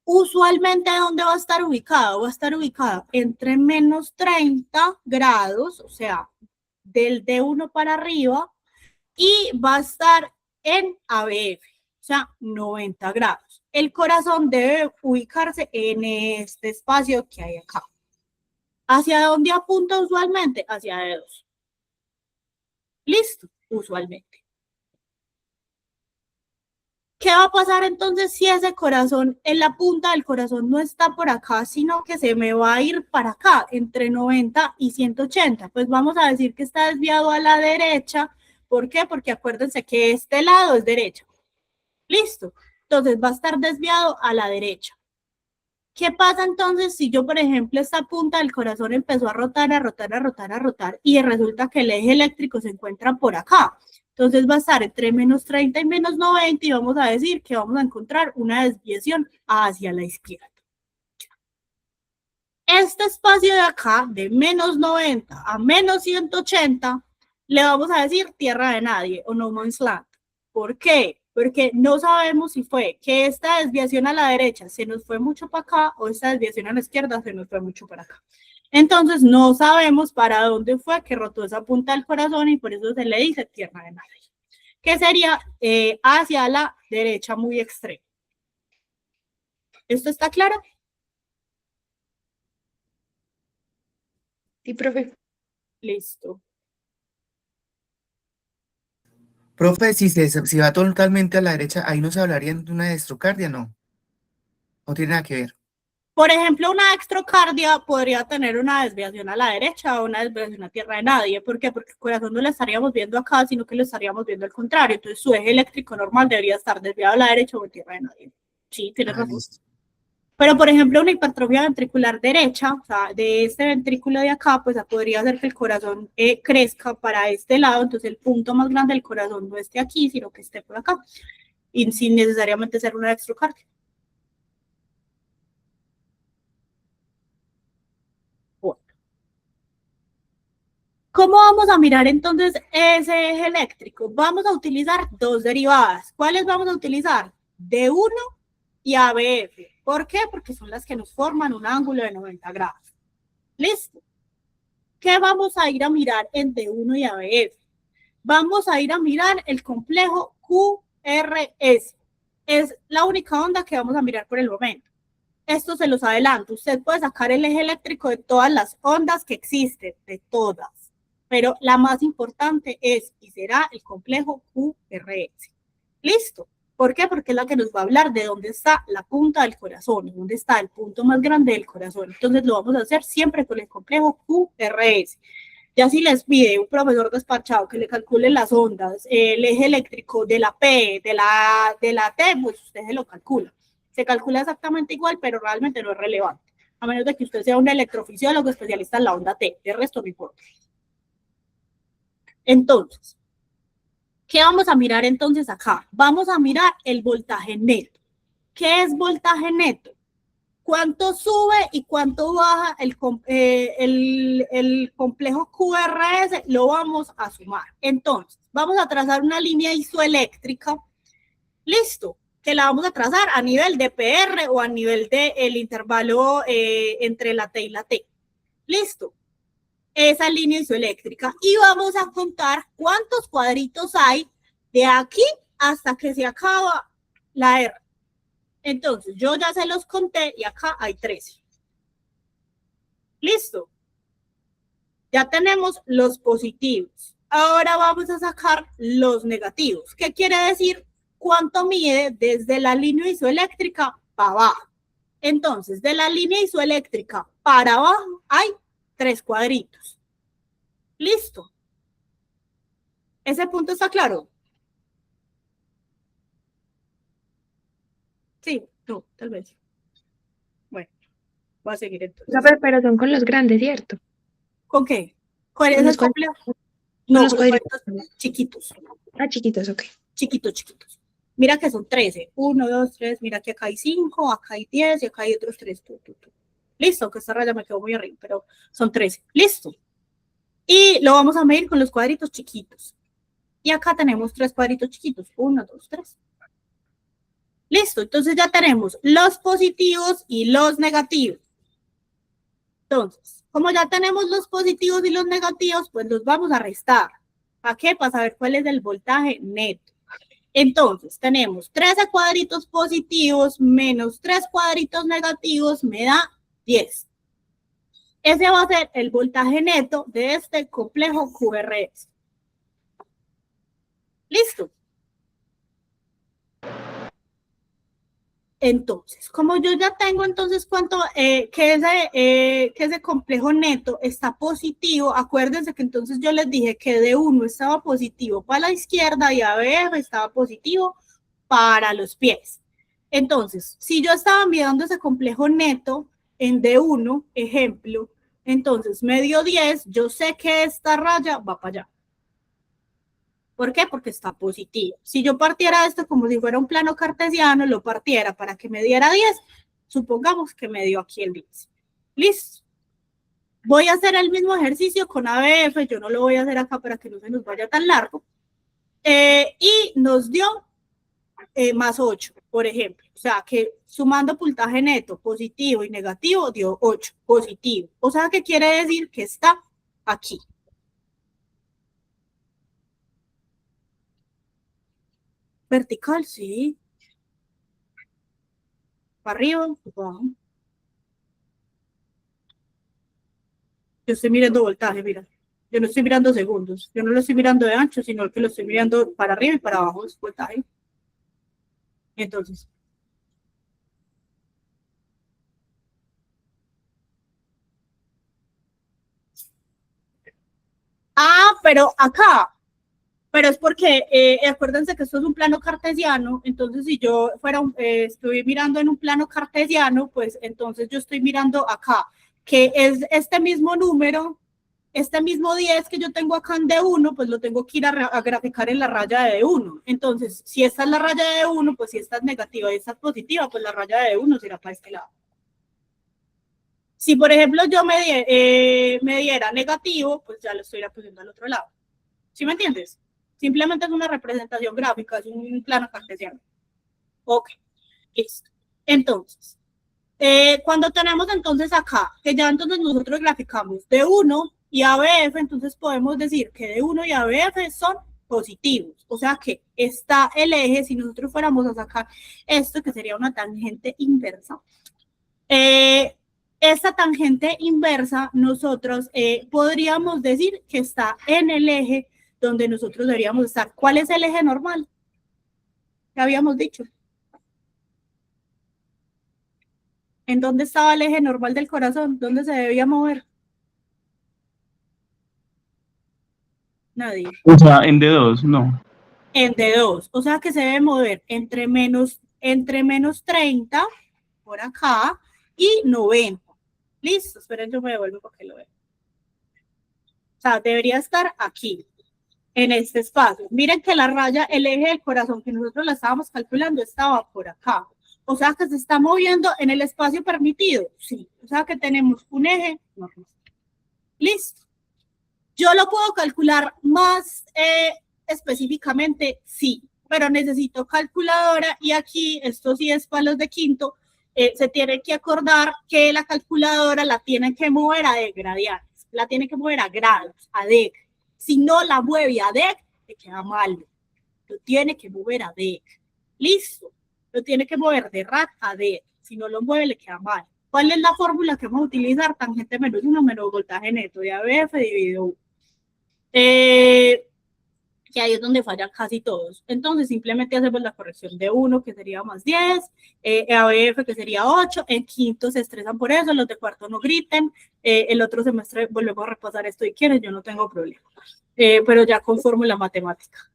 Usualmente, ¿dónde va a estar ubicado? Va a estar ubicado entre menos 30 grados, o sea, del D1 para arriba, y va a estar en ABF, o sea, 90 grados. El corazón debe ubicarse en este espacio que hay acá. ¿Hacia dónde apunta usualmente? Hacia D2. Listo, usualmente. ¿Qué va a pasar entonces si ese corazón, en la punta del corazón no está por acá, sino que se me va a ir para acá, entre 90 y 180? Pues vamos a decir que está desviado a la derecha. ¿Por qué? Porque acuérdense que este lado es derecha. Listo. Entonces va a estar desviado a la derecha. ¿Qué pasa entonces si yo, por ejemplo, esta punta del corazón empezó a rotar, a rotar, a rotar, a rotar y resulta que el eje eléctrico se encuentra por acá? Entonces va a estar entre menos 30 y menos 90 y vamos a decir que vamos a encontrar una desviación hacia la izquierda. Este espacio de acá, de menos 90 a menos 180, le vamos a decir tierra de nadie o no man's land. ¿Por qué? Porque no sabemos si fue que esta desviación a la derecha se nos fue mucho para acá o esta desviación a la izquierda se nos fue mucho para acá. Entonces no sabemos para dónde fue que rotó esa punta del corazón y por eso se le dice tierra de nadie. que sería hacia la derecha muy extrema. ¿Esto está claro? Sí, profe. Listo. Profe, si va totalmente a la derecha, ahí no se hablaría de una dextrocardia, ¿no? No tiene nada que ver. Por ejemplo, una extrocardia podría tener una desviación a la derecha o una desviación a tierra de nadie. ¿Por qué? Porque el corazón no lo estaríamos viendo acá, sino que lo estaríamos viendo al contrario. Entonces, su eje eléctrico normal debería estar desviado a la derecha o a tierra de nadie. Sí, tienes Ah, razón. listo. Pero, por ejemplo, una hipertrofia ventricular derecha, o sea, de este ventrículo de acá, pues podría hacer que el corazón crezca para este lado, entonces el punto más grande del corazón no esté aquí, sino que esté por acá, y sin necesariamente ser una extrocardia. Bueno. ¿Cómo vamos a mirar entonces ese eje eléctrico? Vamos a utilizar dos derivadas. ¿Cuáles vamos a utilizar? D1 y ABF. ¿Por qué? Porque son las que nos forman un ángulo de 90 grados. ¿Listo? ¿Qué vamos a ir a mirar en D1 y ABF? Vamos a ir a mirar el complejo QRS. Es la única onda que vamos a mirar por el momento. Esto se los adelanto. Usted puede sacar el eje eléctrico de todas las ondas que existen, de todas. Pero la más importante es y será el complejo QRS. ¿Listo? ¿Por qué? Porque es la que nos va a hablar de dónde está la punta del corazón, dónde está el punto más grande del corazón. Entonces lo vamos a hacer siempre con el complejo QRS. Ya si les pide un profesor despachado que le calcule las ondas, el eje eléctrico de la P, de la T, pues usted se lo calcula. Se calcula exactamente igual, pero realmente no es relevante. A menos de que usted sea un electrofisiólogo especialista en la onda T. De resto no importa. Entonces, ¿qué vamos a mirar entonces acá? Vamos a mirar el voltaje neto. ¿Qué es voltaje neto? ¿Cuánto sube y cuánto baja el complejo QRS? Lo vamos a sumar. Entonces, vamos a trazar una línea isoeléctrica. Listo, que la vamos a trazar a nivel de PR o a nivel del intervalo entre la T y la T. Listo. Esa línea isoeléctrica. Y vamos a contar cuántos cuadritos hay de aquí hasta que se acaba la R. Entonces, yo ya se los conté y acá hay 13. Listo. Ya tenemos los positivos. Ahora vamos a sacar los negativos. ¿Qué quiere decir? ¿Cuánto mide desde la línea isoeléctrica para abajo? Entonces, de la línea isoeléctrica para abajo hay 3 cuadritos. Listo. ¿Ese punto está claro? Sí, no, tal vez. Bueno, voy a seguir entonces. Pero son con los grandes, ¿cierto? ¿Con qué? ¿Cuál es Con el los complejo? con No, los con los cuadritos. cuadritos chiquitos. Ah, chiquitos, ok. Chiquitos, chiquitos. Mira que son 13. 1, 2, 3. Mira que acá hay 5, acá hay 10 y acá hay otros 3. Listo, que esta raya me quedó muy arriba, pero son 13. Listo. Y lo vamos a medir con los cuadritos chiquitos. Y acá tenemos 3 cuadritos chiquitos. 1, 2, 3. Listo, entonces ya tenemos los positivos y los negativos. Entonces, como ya tenemos los positivos y los negativos, pues los vamos a restar. ¿Para qué? Para saber cuál es el voltaje neto. Entonces, tenemos 13 cuadritos positivos menos 3 cuadritos negativos me da 10. Ese va a ser el voltaje neto de este complejo QRS. ¿Listo? Entonces, como yo ya tengo entonces que ese complejo neto está positivo, acuérdense que entonces yo les dije que D1 estaba positivo para la izquierda y ABF estaba positivo para los pies. Entonces, si yo estaba mirando ese complejo neto en D1, ejemplo, entonces me dio 10, yo sé que esta raya va para allá. ¿Por qué? Porque está positivo. Si yo partiera esto como si fuera un plano cartesiano, lo partiera para que me diera 10, supongamos que me dio aquí el 10. Listo. Voy a hacer el mismo ejercicio con ABF, yo no lo voy a hacer acá para que no se nos vaya tan largo. Y nos dio más 8, por ejemplo. O sea, que sumando puntaje neto positivo y negativo dio 8, positivo. O sea, ¿qué quiere decir? Que está aquí. Vertical, sí. Para arriba, para abajo. Yo estoy mirando voltaje, mira. Yo no estoy mirando segundos. Yo no lo estoy mirando de ancho, sino que lo estoy mirando para arriba y para abajo, es voltaje. Entonces, pero acá, pero es porque, acuérdense que esto es un plano cartesiano, entonces si yo estoy mirando en un plano cartesiano, pues entonces yo estoy mirando acá, que es este mismo número, este mismo 10 que yo tengo acá en D1, pues lo tengo que ir a graficar en la raya de D1. Entonces, si esta es la raya de D1, pues si esta es negativa y esta es positiva, pues la raya de D1 será para este lado. Si, por ejemplo, yo me diera negativo, pues ya lo estoy poniendo al otro lado. ¿Sí me entiendes? Simplemente es una representación gráfica, es un plano cartesiano. Ok, listo. Entonces, cuando tenemos entonces acá, que ya entonces nosotros graficamos D1 y ABF, entonces podemos decir que D1 y ABF son positivos. O sea que está el eje, si nosotros fuéramos a sacar esto, que sería una tangente inversa, esta tangente inversa, nosotros podríamos decir que está en el eje donde nosotros deberíamos estar. ¿Cuál es el eje normal? ¿Qué habíamos dicho? ¿En dónde estaba el eje normal del corazón? ¿Dónde se debía mover? Nadie. O sea, en D2, no. En D2, o sea que se debe mover entre menos 30 por acá y 90. Listo, esperen, yo me devuelvo para que lo vean. O sea, debería estar aquí, en este espacio. Miren que la raya, el eje del corazón que nosotros la estábamos calculando estaba por acá. O sea que se está moviendo en el espacio permitido. Sí, o sea que tenemos un eje normal. Listo. Yo lo puedo calcular más específicamente, sí, pero necesito calculadora y aquí, esto sí es para los de quinto, se tiene que acordar que la calculadora la tienen que mover a degradientes, la tiene que mover a grados, a dec. Si no la mueve a dec, te queda mal. Lo tiene que mover a dec. Listo. Lo tiene que mover de rad a dec. Si no lo mueve, le queda mal. ¿Cuál es la fórmula que vamos a utilizar? Tangente menos 1 menos voltaje neto de ABF dividido 1. Que ahí es donde fallan casi todos. Entonces, simplemente hacemos la corrección de 1, que sería más 10, ABF, que sería 8, en quinto se estresan por eso, los de cuarto no griten, el otro semestre volvemos a repasar esto y quieren, yo no tengo problema, pero ya con fórmula matemática.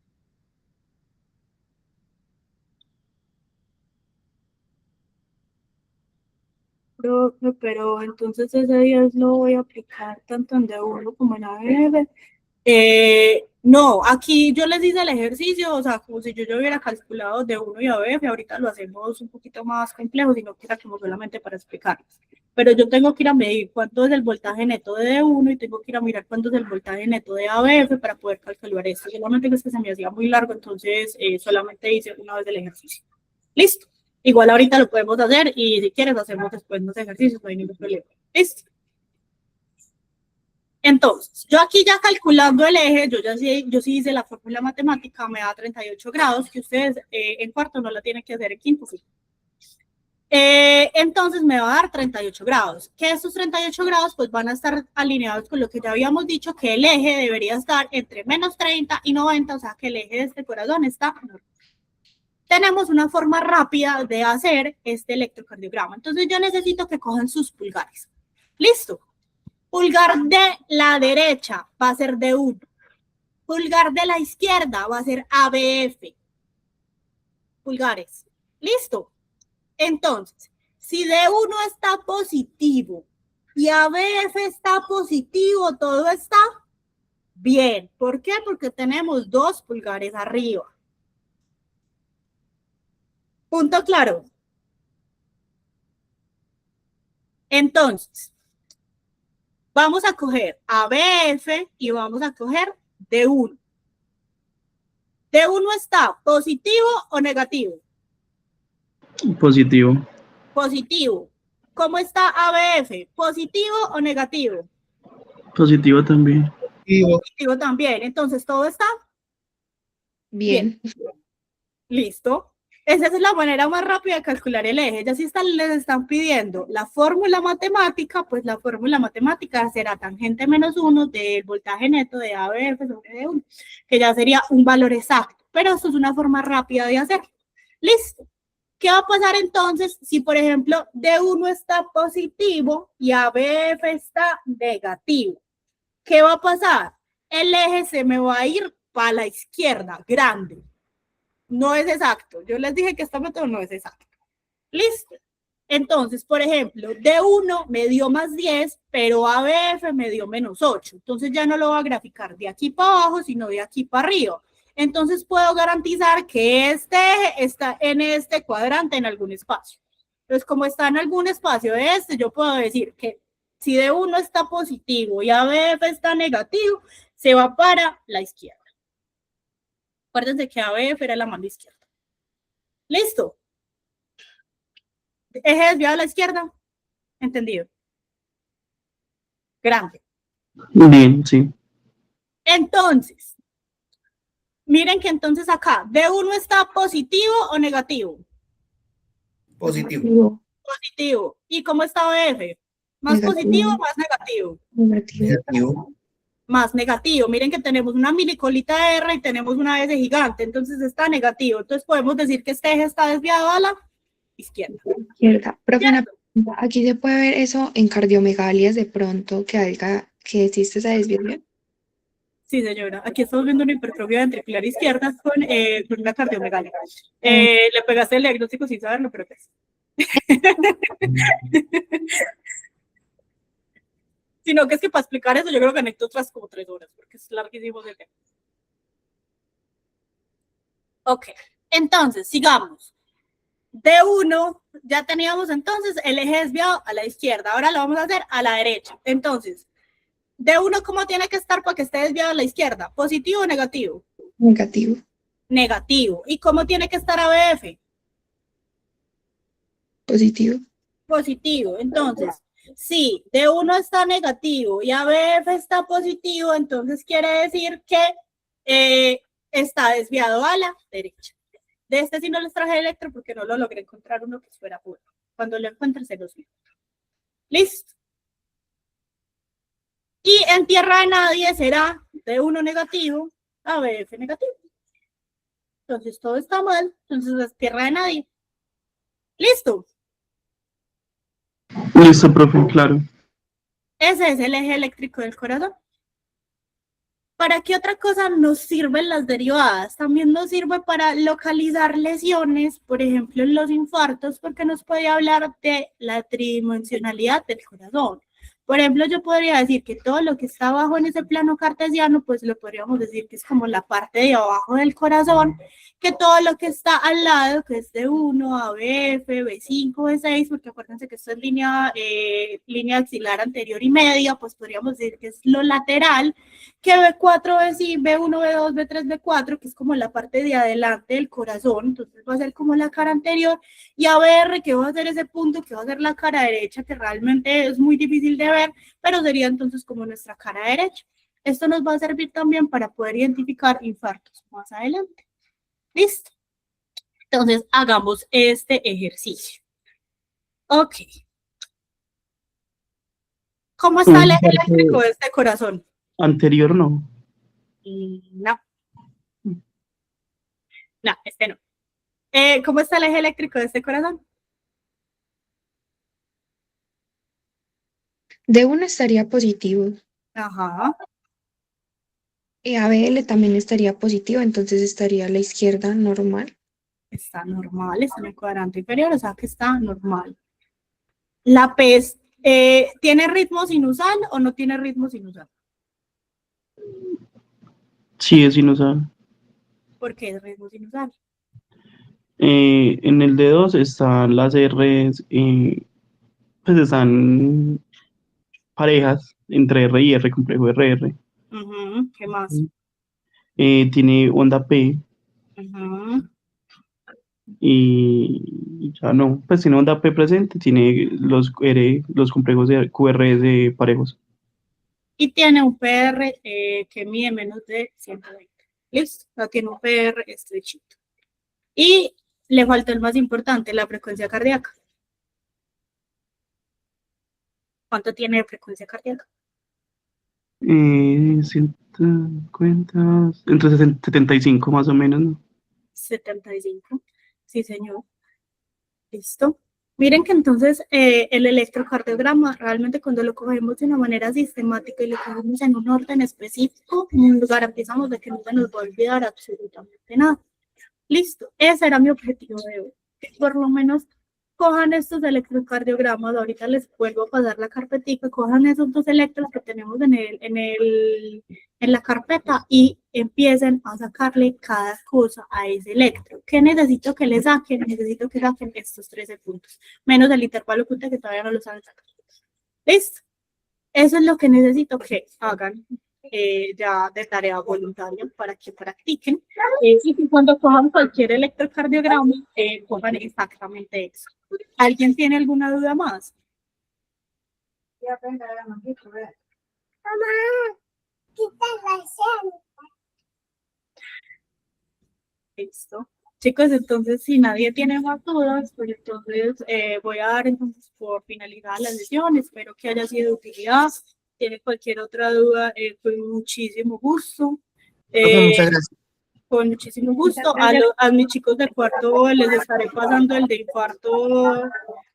Pero entonces ese 10 lo voy a aplicar tanto en D1 como en ABF. No, aquí yo les hice el ejercicio, o sea, como si yo hubiera calculado D1 y ABF, ahorita lo hacemos un poquito más complejo, sino que era como solamente para explicarles. Pero yo tengo que ir a medir cuánto es el voltaje neto de D1 y tengo que ir a mirar cuánto es el voltaje neto de ABF para poder calcular esto. Solamente que es que se me hacía muy largo, entonces solamente hice una vez el ejercicio. Listo. Igual ahorita lo podemos hacer y si quieres hacemos después los ejercicios, no hay ningún problema. Listo. Entonces, yo aquí ya calculando el eje, yo sí hice la fórmula matemática, me da 38 grados, que ustedes en cuarto no la tienen que hacer en quinto, sí. Entonces me va a dar 38 grados, que estos 38 grados pues van a estar alineados con lo que ya habíamos dicho, que el eje debería estar entre menos 30 y 90, o sea que el eje de este corazón está normal. Tenemos una forma rápida de hacer este electrocardiograma, entonces yo necesito que cojan sus pulgares. ¿Listo? Pulgar de la derecha va a ser D1. Pulgar de la izquierda va a ser ABF. Pulgares. ¿Listo? Entonces, si D1 está positivo y ABF está positivo, todo está bien. ¿Por qué? Porque tenemos 2 pulgares arriba. Punto claro. Entonces, vamos a coger ABF y vamos a coger D1. ¿D1 está positivo o negativo? Positivo. Positivo. ¿Cómo está ABF? ¿Positivo o negativo? Positivo también. Positivo también. Entonces, ¿todo está Bien. Listo. Esa es la manera más rápida de calcular el eje. Ya si les están pidiendo la fórmula matemática, pues la fórmula matemática será tangente menos 1 del voltaje neto de ABF sobre D1, que ya sería un valor exacto. Pero esto es una forma rápida de hacer. Listo. ¿Qué va a pasar entonces si, por ejemplo, D1 está positivo y ABF está negativo? ¿Qué va a pasar? El eje se me va a ir para la izquierda, grande. No es exacto. Yo les dije que este método no es exacto. Listo. Entonces, por ejemplo, D1 me dio más 10, pero ABF me dio menos 8. Entonces ya no lo voy a graficar de aquí para abajo, sino de aquí para arriba. Entonces puedo garantizar que este eje está en este cuadrante en algún espacio. Entonces, como está en algún espacio de este, yo puedo decir que si D1 está positivo y ABF está negativo, se va para la izquierda. Acuérdense que ABF era la mano izquierda. Listo. Eje desviado a la izquierda. Entendido. Grande. Bien, sí. Entonces, miren que entonces acá, ¿D1 está positivo o negativo? Positivo. Positivo. ¿Y cómo está ABF? ¿Más Negativo. positivo o más negativo? Negativo. Negativo. Más negativo. Miren que tenemos una milicolita R y tenemos una S gigante, entonces está negativo. Entonces podemos decir que este eje está desviado a la izquierda. Izquierda. Profe, una pregunta. ¿Aquí se puede ver eso en cardiomegalias de pronto que existe esa desviación? Sí, señora. Aquí estamos viendo una hipertrofia ventricular izquierda con una cardiomegalia. Le pegaste el diagnóstico sin saberlo, pero pues. Sino que es que para explicar eso yo creo que necesito otras como 3 horas, porque es larguísimo el tema. Ok, entonces, sigamos. D1, ya teníamos entonces el eje desviado a la izquierda, ahora lo vamos a hacer a la derecha. Entonces, D1, ¿cómo tiene que estar para que esté desviado a la izquierda? ¿Positivo o negativo? Negativo. Negativo. ¿Y cómo tiene que estar ABF? Positivo. Positivo. Entonces, si D1 está negativo y ABF está positivo, entonces quiere decir que está desviado a la derecha. De este sí no les traje electro porque no lo logré encontrar uno que fuera puro. Cuando lo encuentre se los digo. Listo. Y en tierra de nadie será D1 negativo, ABF negativo. Entonces todo está mal, entonces es tierra de nadie. Listo. Listo, profe, claro. Ese es el eje eléctrico del corazón. ¿Para qué otra cosa nos sirven las derivadas? También nos sirve para localizar lesiones, por ejemplo, en los infartos, porque nos puede hablar de la tridimensionalidad del corazón. Por ejemplo, yo podría decir que todo lo que está abajo en ese plano cartesiano, pues lo podríamos decir que es como la parte de abajo del corazón, que todo lo que está al lado, que es D1, ABF, B5, B6, porque acuérdense que esto es línea axilar anterior y media, pues podríamos decir que es lo lateral, que B4, B5, B1, B2, B3, B4, que es como la parte de adelante del corazón, entonces va a ser como la cara anterior, y ABR, que va a ser ese punto, que va a ser la cara derecha, que realmente es muy difícil de ver, pero sería entonces como nuestra cara derecha. Esto nos va a servir también para poder identificar infartos más adelante. ¿Listo? Entonces, hagamos este ejercicio. Ok. ¿Cómo está el eje eléctrico de este corazón? Anterior no. No. No, este no. ¿Cómo está el eje eléctrico de este corazón? D1 estaría positivo. Ajá. Y ABL también estaría positivo, entonces estaría a la izquierda normal. Está normal, está en el cuadrante inferior, o sea que está normal. La P ¿tiene ritmo sinusal o no tiene ritmo sinusal? Sí, es sinusal. ¿Por qué es ritmo sinusal? En el D2 están las R's, pues están parejas entre R y R, complejo RR. ¿Qué más? Tiene onda P Ujú. y ya no, pues tiene onda P presente, tiene los complejos de QRS parejos. Y tiene un PR que mide menos de 120. ¿Listo? O sea, tiene un PR estrechito. Y le faltó el más importante, la frecuencia cardíaca. ¿Cuánto tiene de frecuencia cardíaca? 150, entre 75 más o menos, ¿no? 75. Sí, señor. Listo. Miren que entonces el electrocardiograma, realmente cuando lo cogemos de una manera sistemática y lo cogemos en un orden específico, garantizamos de que no se nos va a olvidar absolutamente nada. Listo. Ese era mi objetivo de hoy. Que por lo menos cojan estos electrocardiogramas, ahorita les vuelvo a pasar la carpetica, cojan esos 2 electros que tenemos en la carpeta y empiecen a sacarle cada cosa a ese electro. ¿Qué necesito que le saquen? Necesito que saquen estos 13 puntos, menos el intervalo punta que todavía no lo saben sacar. ¿Listo? Eso es lo que necesito que hagan ya de tarea voluntaria para que practiquen y que cuando cojan cualquier electrocardiograma cojan exactamente eso. ¿Alguien tiene alguna duda más? Listo. Chicos, entonces si nadie tiene más dudas, pues entonces voy a dar entonces por finalizada la sesión. Espero que haya sido de utilidad. Tiene cualquier otra duda, con muchísimo gusto. Muchas gracias. Con muchísimo gusto. A mis chicos de cuarto les estaré pasando el de infarto,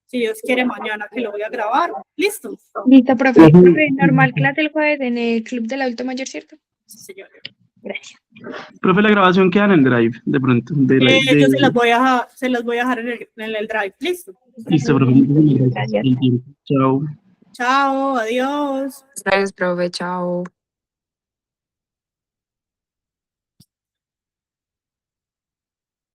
si Dios quiere, mañana que lo voy a grabar. ¿Listo? Listo, profe. Profe, normal clase el jueves en el Club del Adulto Mayor, ¿cierto? Sí, señor. Gracias. Profe, la grabación queda en el drive, de pronto. Yo se las voy a dejar en el drive. ¿Listo? Listo, profe. Gracias. Chao. Chao, adiós. Gracias, profe. Chao.